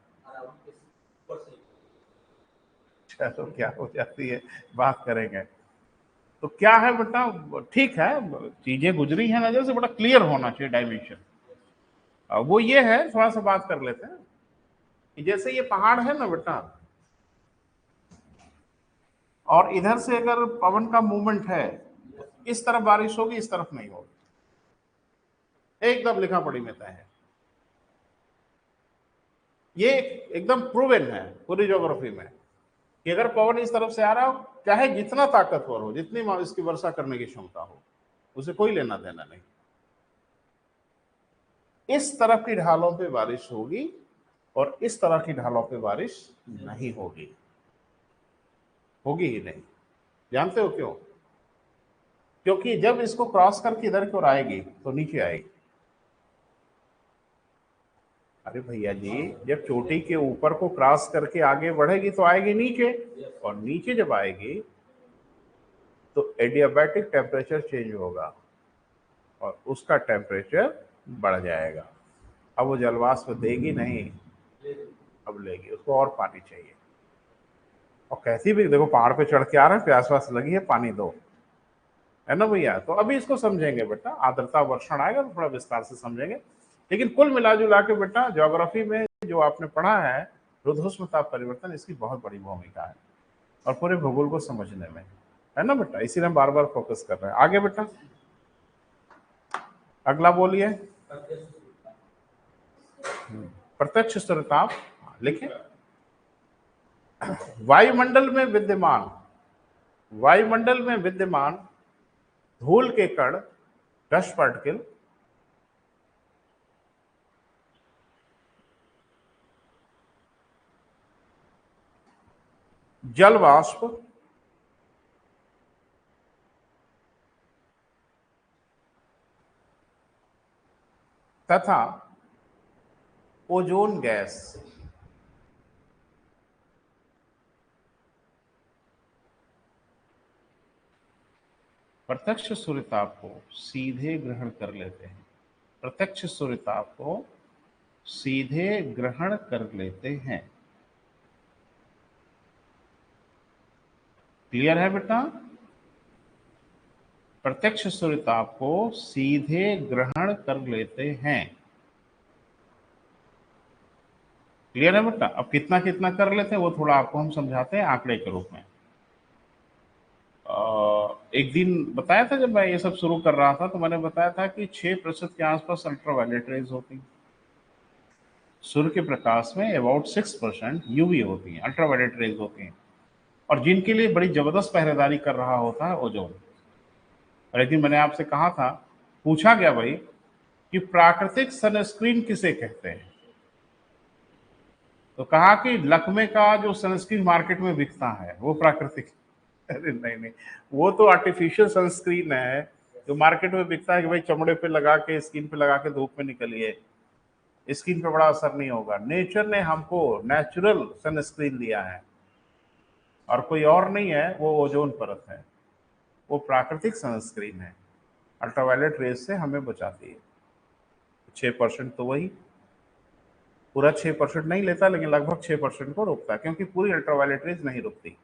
चलो क्या हो जाती है, बात करेंगे। तो क्या है बेटा, ठीक है, चीजें गुजरी हैं नजर से, बड़ा क्लियर होना चाहिए डायमेंशन। वो ये है, थोड़ा सा बात कर लेते हैं कि जैसे ये पहाड़ है ना बेटा, और इधर से अगर पवन का मूवमेंट है, इस तरफ बारिश होगी, इस तरफ नहीं होगी, एकदम लिखा पढ़ी में तय है। ये एकदम प्रूवन है पूरी ज्योग्राफी में कि अगर पवन इस तरफ से आ रहा हो, चाहे जितना ताकतवर हो, जितनी इसकी वर्षा करने की क्षमता हो, उसे कोई लेना देना नहीं। इस तरफ की ढालों पे बारिश होगी और इस तरह की ढालों पे बारिश नहीं होगी, होगी ही नहीं। जानते हो क्यों? क्योंकि जब इसको क्रॉस करके इधर की ओर आएगी तो नीचे आएगी। अरे भैया जी, जब चोटी के ऊपर को क्रॉस करके आगे बढ़ेगी तो आएगी नीचे, और नीचे जब आएगी तो एडियाबैटिक टेम्परेचर चेंज होगा और उसका टेम्परेचर बढ़ जाएगा। अब वो जलवाष्प देगी नहीं, अब लेगी, उसको और पानी चाहिए। और कहती भी देखो पहाड़ पे चढ़ के आ रहे हैं, प्यास व्यास लगी है, पानी दो, है ना भैया। तो अभी इसको समझेंगे बेटा, आर्द्रता वर्षण आएगा तो थोड़ा विस्तार से समझेंगे। लेकिन कुल मिला जुला के बेटा ज्योग्राफी में जो आपने पढ़ा है रुद्धोष्मताप परिवर्तन, इसकी बहुत बड़ी भूमिका है और पूरे भूगोल को समझने में, है ना बेटा। इसीलिए हम बार बार फोकस कर रहे हैं। आगे बेटा अगला बोलिए। प्रत्यक्ष सूर्यताप लिखें। वायुमंडल में विद्यमान धूल के कण, डस्ट पार्टिकल, जल वाष्प, तथा ओजोन गैस प्रत्यक्ष सूर्यताप को सीधे ग्रहण कर लेते हैं। प्रत्यक्ष सूर्यताप को सीधे ग्रहण कर लेते हैं। क्लियर है बेटा? प्रत्यक्ष सूर्यताप को सीधे ग्रहण कर लेते हैं। क्लियर है बेटा? अब कितना कितना कर लेते हैं वो थोड़ा आपको हम समझाते हैं आंकड़े के रूप में। एक दिन बताया था जब मैं ये सब शुरू कर रहा था तो मैंने बताया था कि 6% के आसपास अल्ट्रावायलेट रेज होती हैं। सूर्य के प्रकाश में अबाउट 6% यूवी होती हैं, अल्ट्रावायलेट रेज होती हैं, और जिनके लिए बड़ी जबरदस्त पहरेदारी कर रहा होता है ओजोन। और एक दिन मैंने आपसे कहा था, पूछा गया भाई कि प्राकृतिक सनस्क्रीन किसे कहते हैं, तो कहा कि लक्मे का जो सनस्क्रीन मार्केट में बिकता है वो प्राकृतिक। अरे नहीं नहीं, वो तो आर्टिफिशियल सनस्क्रीन है जो मार्केट में बिकता है कि भाई चमड़े पे लगा के, स्किन पे लगा के धूप में निकलिए, स्किन पे बड़ा असर नहीं होगा। नेचर ने हमको नेचुरल सनस्क्रीन दिया है और कोई और नहीं है, वो ओजोन परत है, वो प्राकृतिक सनस्क्रीन है, अल्ट्रावायलेट रेज से हमें बचाती है। 6% तो वही, पूरा 6% नहीं लेता लेकिन लगभग 6% को रोकता है, क्योंकि पूरी अल्ट्रावायलेट रेज नहीं रुकती,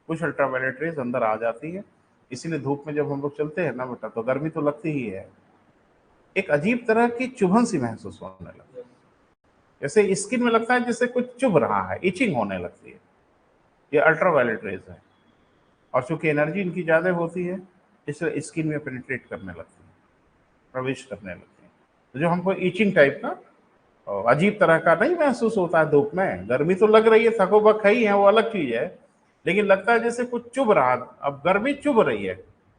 कुछ अल्ट्रावायलेट रेज अंदर आ जाती है। इसीलिए धूप में जब हम लोग चलते हैं ना बेटा तो गर्मी तो लगती ही है, एक अजीब तरह की चुभन सी महसूस होने लगती है, जैसे स्किन में लगता है जैसे कुछ चुभ रहा है, इचिंग होने लगती है। ये अल्ट्रावायलेट रेज है, और चूंकि एनर्जी इनकी ज़्यादा होती है इसलिए स्किन में पेनिट्रेट करने लगती है, प्रवेश करने लगती है। तो जो हमको इचिंग टाइप का और अजीब तरह का नहीं महसूस होता है धूप में, गर्मी तो लग रही है, थकोबक है ही है, वो अलग चीज है, लेकिन लगता है जैसे कुछ चुभ रहा, अब गर्मी चुभ रही है,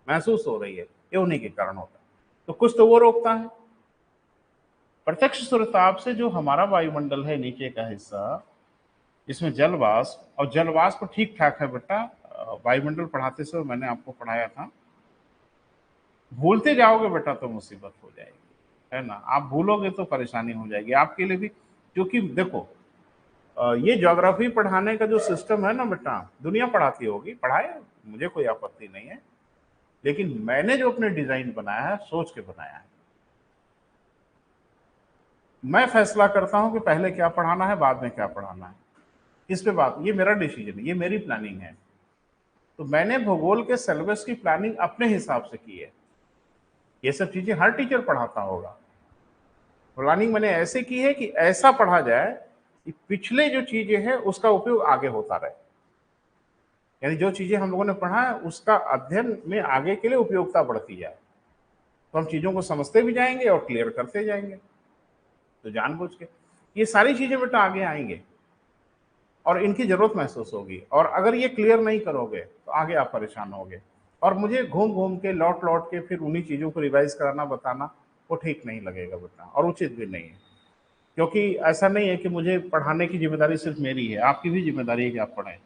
महसूस हो रही है, ये उन्हीं के कारण होता है। तो कुछ तो वो रोकता है। प्रत्यक्ष सूर्यताप से जो हमारा वायुमंडल है नीचे का हिस्सा, इसमें जल वाष्प, और जल वाष्प ठीक ठाक है बेटा, वायुमंडल पढ़ाते समय मैंने आपको पढ़ाया था। भूलते जाओगे बेटा तो मुसीबत हो जाएगी, है ना। आप भूलोगे तो परेशानी हो जाएगी आपके लिए भी, क्योंकि देखो ये ज्योग्राफी पढ़ाने का जो सिस्टम है ना बेटा, दुनिया पढ़ाती होगी, पढ़ाए, मुझे कोई आपत्ति नहीं है, लेकिन मैंने जो अपने डिजाइन बनाया है सोच के बनाया है। मैं फैसला करता हूं कि पहले क्या पढ़ाना है, बाद में क्या पढ़ाना है, इस पे बात, ये मेरा डिसीजन है, ये मेरी प्लानिंग है। तो मैंने भूगोल के सिलेबस की प्लानिंग अपने हिसाब से की है। ये सब चीजें हर टीचर पढ़ाता होगा, प्लानिंग मैंने ऐसे की है कि ऐसा पढ़ा जाए कि पिछले जो चीजें हैं उसका उपयोग आगे होता रहे, यानी जो चीजें हम लोगों ने पढ़ा है उसका अध्ययन में आगे के लिए उपयोगिता बढ़ती जाए, तो हम चीजों को समझते भी जाएंगे और क्लियर करते जाएंगे। तो जानबूझ के ये सारी चीजें बेटा आगे आएंगे और इनकी जरूरत महसूस होगी, और अगर ये क्लियर नहीं करोगे तो आगे आप परेशान होगे, और मुझे घूम घूम के लौट लौट के फिर उन्हीं चीजों को रिवाइज कराना, बताना, वो ठीक नहीं लगेगा बेटा, और उचित भी नहीं है। क्योंकि ऐसा नहीं है कि मुझे पढ़ाने की जिम्मेदारी सिर्फ मेरी है, आपकी भी जिम्मेदारी है कि आप पढ़ें,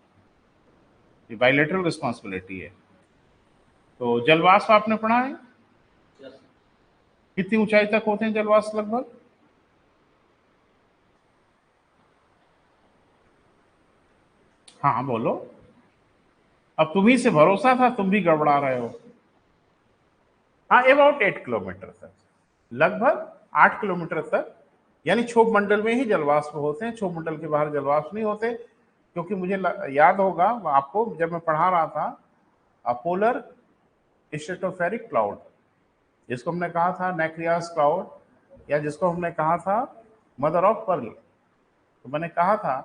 ये बायलेटरल रिस्पॉन्सिबिलिटी है। तो जलवाष्प आपने पढ़ा है, कितनी ऊंचाई तक होते हैं जलवाष्प लगभग? हाँ बोलो, अब तुम्ही से भरोसा था, तुम भी गड़बड़ा रहे हो। हाँ, अबाउट 8 किलोमीटर तक, लगभग 8 किलोमीटर तक, यानी क्षोभ मंडल में ही जलवाष्प होते हैं, क्षोभ मंडल के बाहर जलवाष्प नहीं होते। क्योंकि मुझे याद होगा आपको, जब मैं पढ़ा रहा था पोलर स्ट्रेटोस्फेरिक क्लाउड, जिसको हमने कहा था नेक्रियास क्लाउड, या जिसको हमने कहा था मदर ऑफ पर्ल, तो मैंने कहा था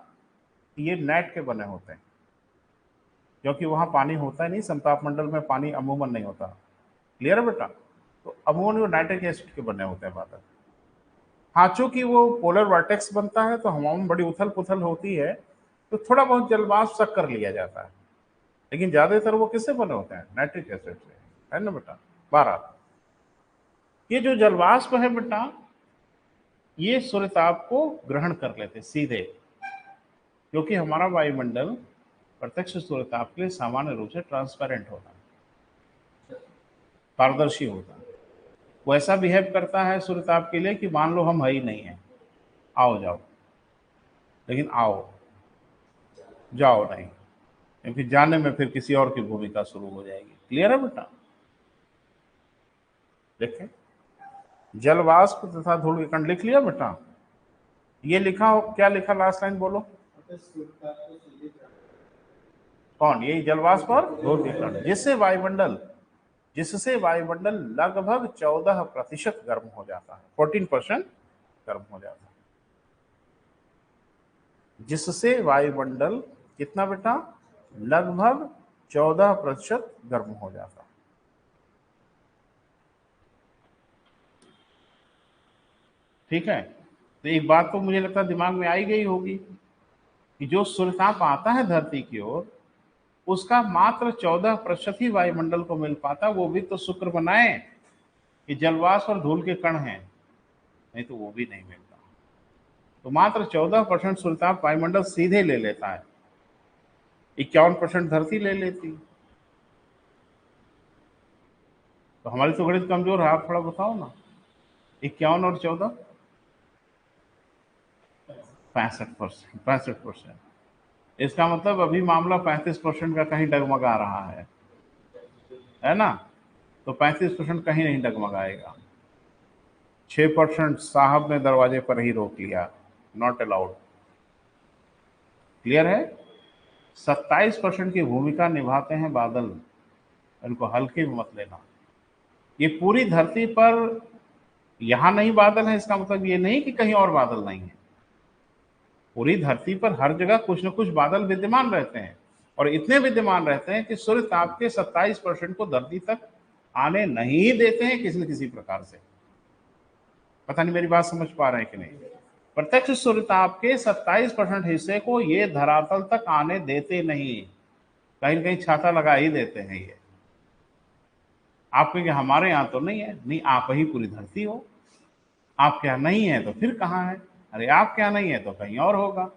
कि ये नेट के बने होते हैं, क्योंकि वहां पानी होता ही नहीं, समताप मंडल में पानी अमूमन नहीं होता। क्लियर है बेटा? तो अमूमन वो नाइट्रिक एसिड के बने होते हैं बादल। हाँ, चूंकि वो पोलर वर्टेक्स बनता है तो हवा में बड़ी उथल पुथल होती है, तो थोड़ा बहुत जलवाष्प सक कर लिया जाता है, लेकिन ज्यादातर वो किससे बने होते हैं? नाइट्रिक एसिड से, है ना बेटा? 12 ये जो जलवाष्प है बेटा, ये सूर्यताप को ग्रहण कर लेते सीधे, क्योंकि हमारा वायुमंडल प्रत्यक्ष सूर्यताप के लिए सामान्य रूप से ट्रांसपेरेंट होता है, पारदर्शी होता है। वो ऐसा बिहेव करता है सूर्यताप के लिए कि मान लो हम है ही नहीं है, आओ जाओ, लेकिन आओ जाओ नहीं, क्योंकि जाने में फिर किसी और की भूमिका शुरू हो जाएगी। क्लियर है बेटा? देखें, जलवाष्प तथा धूल के कण लिख लिया बेटा? ये लिखा हो, क्या लिखा लास्ट लाइन बोलो? कौन? यही जलवाष्प और धूल के कण, जिससे वायुमंडल लगभग 14% गर्म हो जाता है, 14% गर्म हो जाता है। जिससे वायुमंडल कितना बेटा? लगभग 14% गर्म हो जाता है। ठीक है, तो एक बात तो मुझे लगता है दिमाग में आई गई होगी कि जो सूर्यताप आता है धरती की ओर, उसका मात्र 14% ही वायुमंडल को मिल पाता, वो भी तो शुक्र बनाए कि जलवाष्प और धूल के कण हैं, नहीं तो वो भी नहीं मिलता। तो मात्र 14% सूर्यताप वायुमंडल सीधे ले लेता है, 51% धरती ले लेती। तो हमारी तो गणित कमजोर है, आप थोड़ा बताओ ना। 51 और 14, 65%। इसका मतलब अभी मामला 35% का कहीं डगमगा रहा है ना? तो 35% कहीं नहीं डगमगाएगा। 6% साहब ने दरवाजे पर ही रोक लिया, नॉट अलाउड। क्लियर है? 27% की भूमिका निभाते हैं बादल, इनको हल्के में मत लेना। ये पूरी धरती पर यहां नहीं बादल है, इसका मतलब ये नहीं कि कहीं और बादल नहीं है। पूरी धरती पर हर जगह कुछ न कुछ बादल विद्यमान रहते हैं, और इतने विद्यमान रहते हैं कि सूर्य ताप के 27% को धरती तक आने नहीं देते हैं किसी न किसी प्रकार से। पता नहीं मेरी बात समझ पा रहे हैं कि नहीं? प्रत्यक्ष सूर्यताप के 27% हिस्से को ये धरातल तक आने देते नहीं, कहीं कहीं छाता लगा ही देते हैं ये। आप कहेंगे हमारे यहाँ तो नहीं है, नहीं, आप ही पूरी धरती हो। आपके यहाँ नहीं है तो फिर कहाँ है? अरे आपके यहाँ नहीं है तो कहीं और होगा,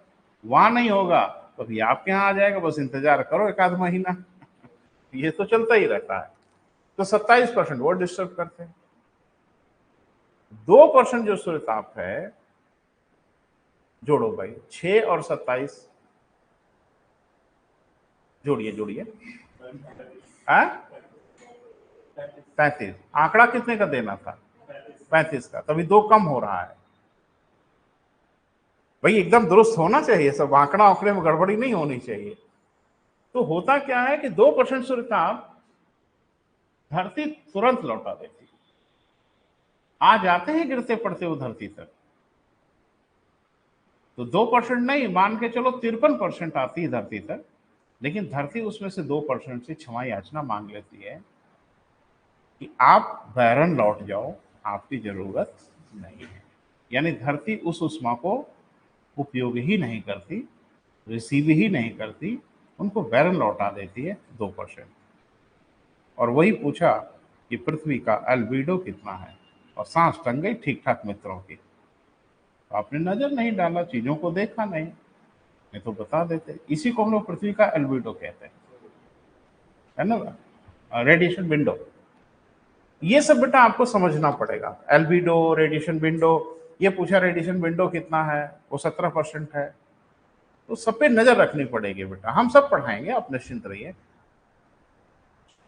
वहां नहीं होगा तो भी आपके यहाँ आ जाएगा, बस इंतजार करो एक आध महीना। ये तो चलता ही रहता है। तो 27% वो डिस्टर्ब करते हैं। 2% जो सूर्यताप है, जोड़ो भाई, 6 और 27 जोड़िए 35। आंकड़ा कितने का देना था? 35 का, तभी 2 कम हो रहा है भाई। एकदम दुरुस्त होना चाहिए सब, आंकड़ा आंकड़े में गड़बड़ी नहीं होनी चाहिए। तो होता क्या है कि 2% सूर्यताप धरती तुरंत लौटा देती, आ जाते हैं गिरते पड़ते हुए धरती तक। तो 2% नहीं, मान के चलो 53% आती है धरती तक, लेकिन धरती उसमें से 2% से क्षमा याचना मांग लेती है कि आप बैरन लौट जाओ, आपकी जरूरत नहीं है। यानी धरती उस उष्मा को उपयोग ही नहीं करती, रिसीव ही नहीं करती, उनको बैरन लौटा देती है 2%। और वही पूछा कि पृथ्वी का एल्बिडो कितना है, और सांस टंग गई ठीक ठाक मित्रों की। तो आपने नजर नहीं डाला, चीजों को देखा नहीं तो बता देते। इसी को हम लोग पृथ्वी का एल्बिडो कहते हैं, है ना? रेडिएशन विंडो, ये सब बेटा आपको समझना पड़ेगा। एल्बिडो, रेडिएशन विंडो, ये पूछा रेडिएशन विंडो कितना है, वो 17% है। तो सब पे नजर रखनी पड़ेगी बेटा, हम सब पढ़ाएंगे, आप निश्चिंत रहिए।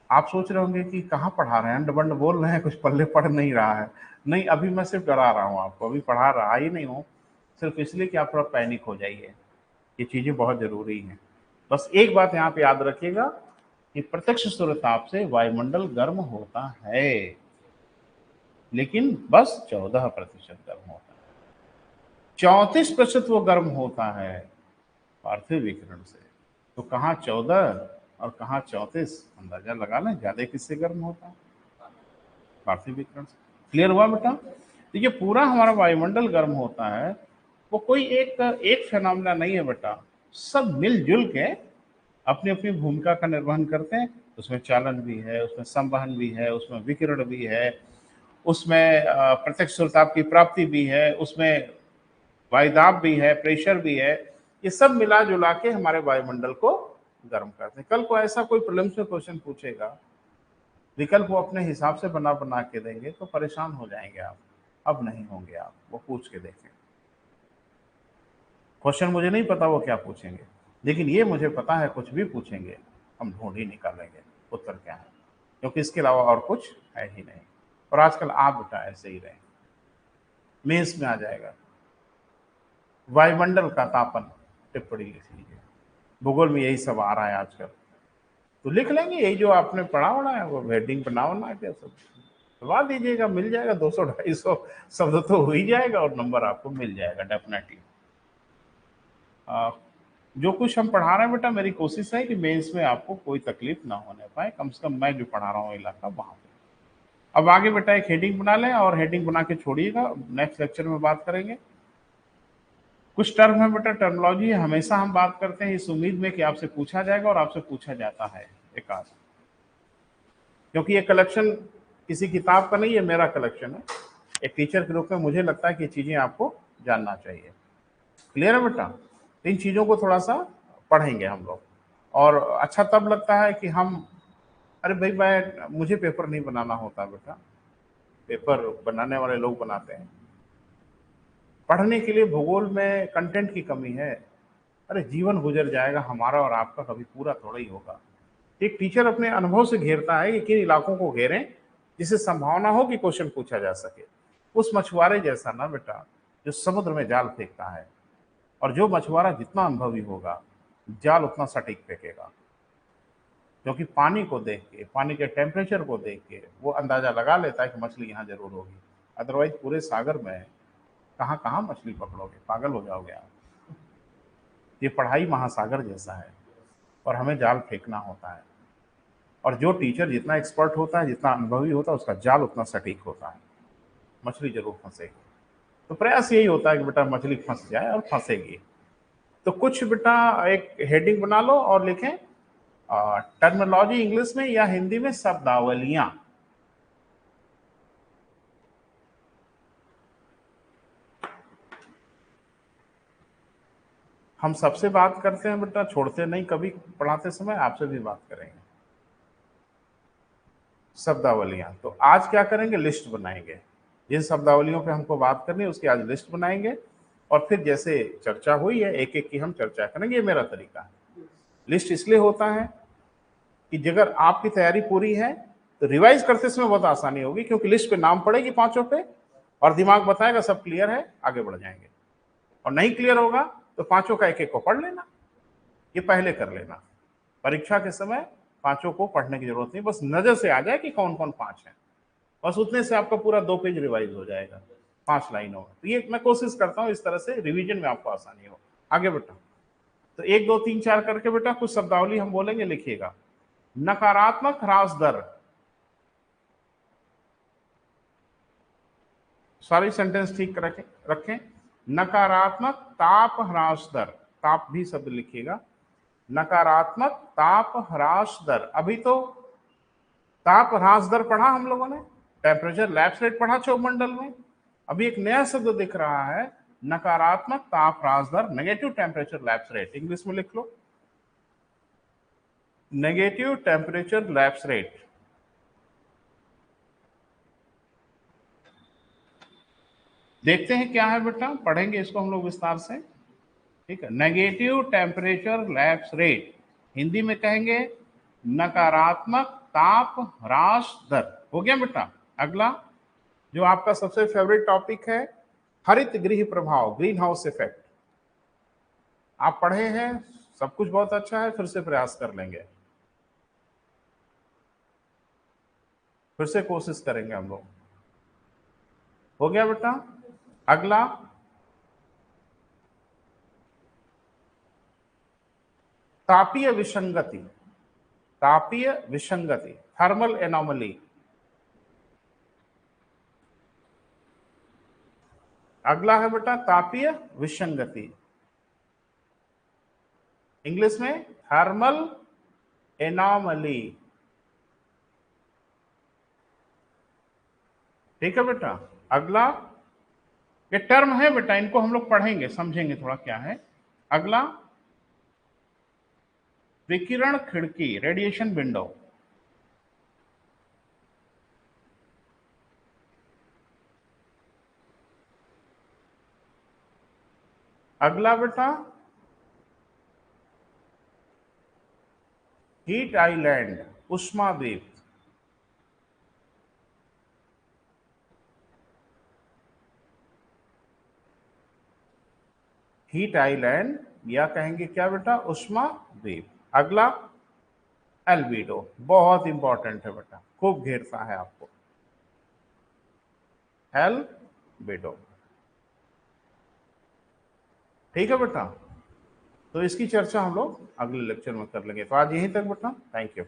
आप सोच रहे होंगे कि कहाँ पढ़ा रहे हैं, अंड बंड बोल रहे हैं, कुछ पल्ले पढ़ नहीं रहा है। नहीं, अभी मैं सिर्फ डरा रहा हूँ आपको, अभी पढ़ा रहा ही नहीं हूँ, सिर्फ इसलिए कि आप थोड़ा पैनिक हो जाइए। ये चीज़ें बहुत ज़रूरी हैं। बस एक बात यहाँ पे याद रखिएगा कि प्रत्यक्ष सूर्यताप से वायुमंडल गर्म होता है, लेकिन बस 14% गर्म होता है। 34% वो गर्म होता है पार्थिव विकिरण से। तो कहाँ 14 और कहाँ 34, अंदाजा लगा लें ज्यादा किससे गर्म होता है, पार्थिव विकिरण से। क्लियर हुआ बेटा? तो ये पूरा हमारा वायुमंडल गर्म होता है, वो कोई एक फेनोमेना नहीं है बेटा, सब मिलजुल के अपनी अपनी भूमिका का निर्वहन करते हैं। उसमें चालन भी है, उसमें संवहन भी है, उसमें विकिरण भी है, उसमें प्रत्यक्ष सूर्यताप की प्राप्ति भी है, उसमें वायुदाब भी है, प्रेशर भी है। ये सब मिला जुला के हमारे वायुमंडल को गर्म करते हैं। कल को ऐसा कोई प्रीलिम्स में क्वेश्चन पूछेगा, विकल्प वो अपने हिसाब से बना बना के देंगे तो परेशान हो जाएंगे आप। अब नहीं होंगे आप, वो पूछ के देखें। क्वेश्चन मुझे नहीं पता वो क्या पूछेंगे, लेकिन ये मुझे पता है कुछ भी पूछेंगे हम ढूंढ ही निकालेंगे उत्तर क्या है, क्योंकि इसके अलावा और कुछ है ही नहीं। और आजकल आप बेटा ऐसे ही रहे, मेंस में आ जाएगा वायुमंडल का तापन, टिप्पणी लिख लीजिए। भूगोल में यही सब आ रहा है आजकल, तो लिख लेंगे यही जो आपने पढ़ा होना है, वो हेडिंग बनाओ ना के सब करवा दीजिएगा, मिल जाएगा। 200-250 शब्द तो हो ही जाएगा और नंबर आपको मिल जाएगा डेफिनेटली। जो कुछ हम पढ़ा रहे हैं बेटा, मेरी कोशिश है कि मेंस में आपको कोई तकलीफ ना होने पाए, कम से कम मैं जो पढ़ा रहा हूँ इलाका वहां पे। अब आगे बेटा एक हेडिंग बना लें, और हेडिंग बना के छोड़िएगा, नेक्स्ट लेक्चर में बात करेंगे। कुछ टर्म है बेटा, टर्मिनोलॉजी हमेशा हम बात करते हैं इस उम्मीद में कि आपसे पूछा जाएगा, और आपसे पूछा जाता है एक आध, क्योंकि ये कलेक्शन किसी किताब का नहीं है, मेरा कलेक्शन है। एक टीचर के रूप में मुझे लगता है कि ये चीजें आपको जानना चाहिए। क्लियर है बेटा? इन चीजों को थोड़ा सा पढ़ेंगे हम लोग, और अच्छा तब लगता है कि हम, अरे भाई मुझे पेपर नहीं बनाना होता बेटा, पेपर बनाने वाले लोग बनाते हैं। पढ़ने के लिए भूगोल में कंटेंट की कमी है। अरे जीवन गुजर जाएगा हमारा और आपका, कभी पूरा थोड़ा ही होगा। एक टीचर अपने अनुभव से घेरता है कि किन इलाकों को घेरें जिससे संभावना हो कि क्वेश्चन पूछा जा सके। उस मछुआरे जैसा ना बेटा जो समुद्र में जाल फेंकता है, और जो मछुआरा जितना अनुभवी होगा जाल उतना सटीक फेंकेगा, क्योंकि पानी को देख के, पानी के टेम्परेचर को देख के वो अंदाजा लगा लेता है कि मछली यहाँ जरूर होगी। अदरवाइज पूरे सागर में कहाँ कहाँ मछली पकड़ोगे, पागल हो जाओगे आप। ये पढ़ाई महासागर जैसा है, और हमें जाल फेंकना होता है, और जो टीचर जितना एक्सपर्ट होता है, जितना अनुभवी होता है, उसका जाल उतना सटीक होता है, मछली जरूर फंसेगी। तो प्रयास यही होता है कि बेटा मछली फंस जाए, और फंसेगी। तो कुछ बेटा एक हेडिंग बना लो और लिखें टर्मिनोलॉजी इंग्लिश में या हिंदी में शब्दावलियां। हम सबसे बात करते हैं बेटा, छोड़ते नहीं कभी, पढ़ाते समय आपसे भी बात करेंगे। शब्दावलियां, तो आज क्या करेंगे, लिस्ट बनाएंगे। जिन शब्दावलियों पे हमको बात करनी है उसकी आज लिस्ट बनाएंगे, और फिर जैसे चर्चा हुई है एक एक की हम चर्चा करेंगे। ये मेरा तरीका है। लिस्ट इसलिए होता है कि अगर आपकी तैयारी पूरी है तो रिवाइज करते समय बहुत आसानी होगी, क्योंकि लिस्ट पे नाम पड़ेगी पांचों पे, और दिमाग बताएगा सब क्लियर है, आगे बढ़ जाएंगे। और नहीं क्लियर होगा तो पांचों का एक एक को पढ़ लेना, ये पहले कर लेना। परीक्षा के समय पांचों को पढ़ने की जरूरत नहीं, बस नजर से आ जाए कि कौन कौन पांच है, बस उतने से आपका पूरा 2 पेज रिवाइज हो जाएगा 5 लाइनों में। तो ये मैं कोशिश करता हूँ इस तरह से रिवीजन में आपको आसानी हो। आगे बेटा, तो 1 2 3 4 करके बेटा कुछ शब्दावली हम बोलेंगे, लिखिएगा। नकारात्मक ह्रास दर, सारी सेंटेंस ठीक रखें। नकारात्मक ताप ह्रास दर, ताप भी शब्द लिखिएगा। नकारात्मक ताप ह्रास दर, अभी तो ताप ह्रास दर पढ़ा हम लोगों ने, टेम्परेचर लैप्स रेट पढ़ा चौमंडल में। अभी एक नया शब्द दिख रहा है, नकारात्मक ताप ह्रास दर, negative temperature lapse rate. English में लिख लो, नेगेटिव टेम्परेचर लैप्स रेट। देखते हैं क्या है बेटा, पढ़ेंगे इसको हम लोग विस्तार से, ठीक है। Negative temperature lapse rate, Hindi में कहेंगे नकारात्मक ताप ह्रास दर। हो गया बेटा। अगला जो आपका सबसे फेवरेट टॉपिक है, हरित गृह प्रभाव, ग्रीन हाउस इफेक्ट। आप पढ़े हैं, सब कुछ बहुत अच्छा है, फिर से प्रयास कर लेंगे, फिर से कोशिश करेंगे हम लोग। हो गया बेटा। अगला तापीय विसंगति, तापीय विसंगति, थर्मल एनोमली। अगला है बेटा तापीय विसंगति, इंग्लिश में थर्मल एनोमली। ठीक है बेटा। अगला ये टर्म है बेटा, इनको हम लोग पढ़ेंगे, समझेंगे थोड़ा क्या है। अगला विकिरण खिड़की, रेडिएशन विंडो। अगला बेटा हीट आइलैंड, उष्माद्वीप। हीट आइलैंड या कहेंगे क्या बेटा, उष्माद्वीप। अगला एल्बिडो, बहुत इंपॉर्टेंट है बेटा, खूब घेरता है आपको, एल्बिडो। ठीक है बेटा। तो इसकी चर्चा हम लोग अगले लेक्चर में कर लेंगे। तो आज यहीं तक बेटा, थैंक यू।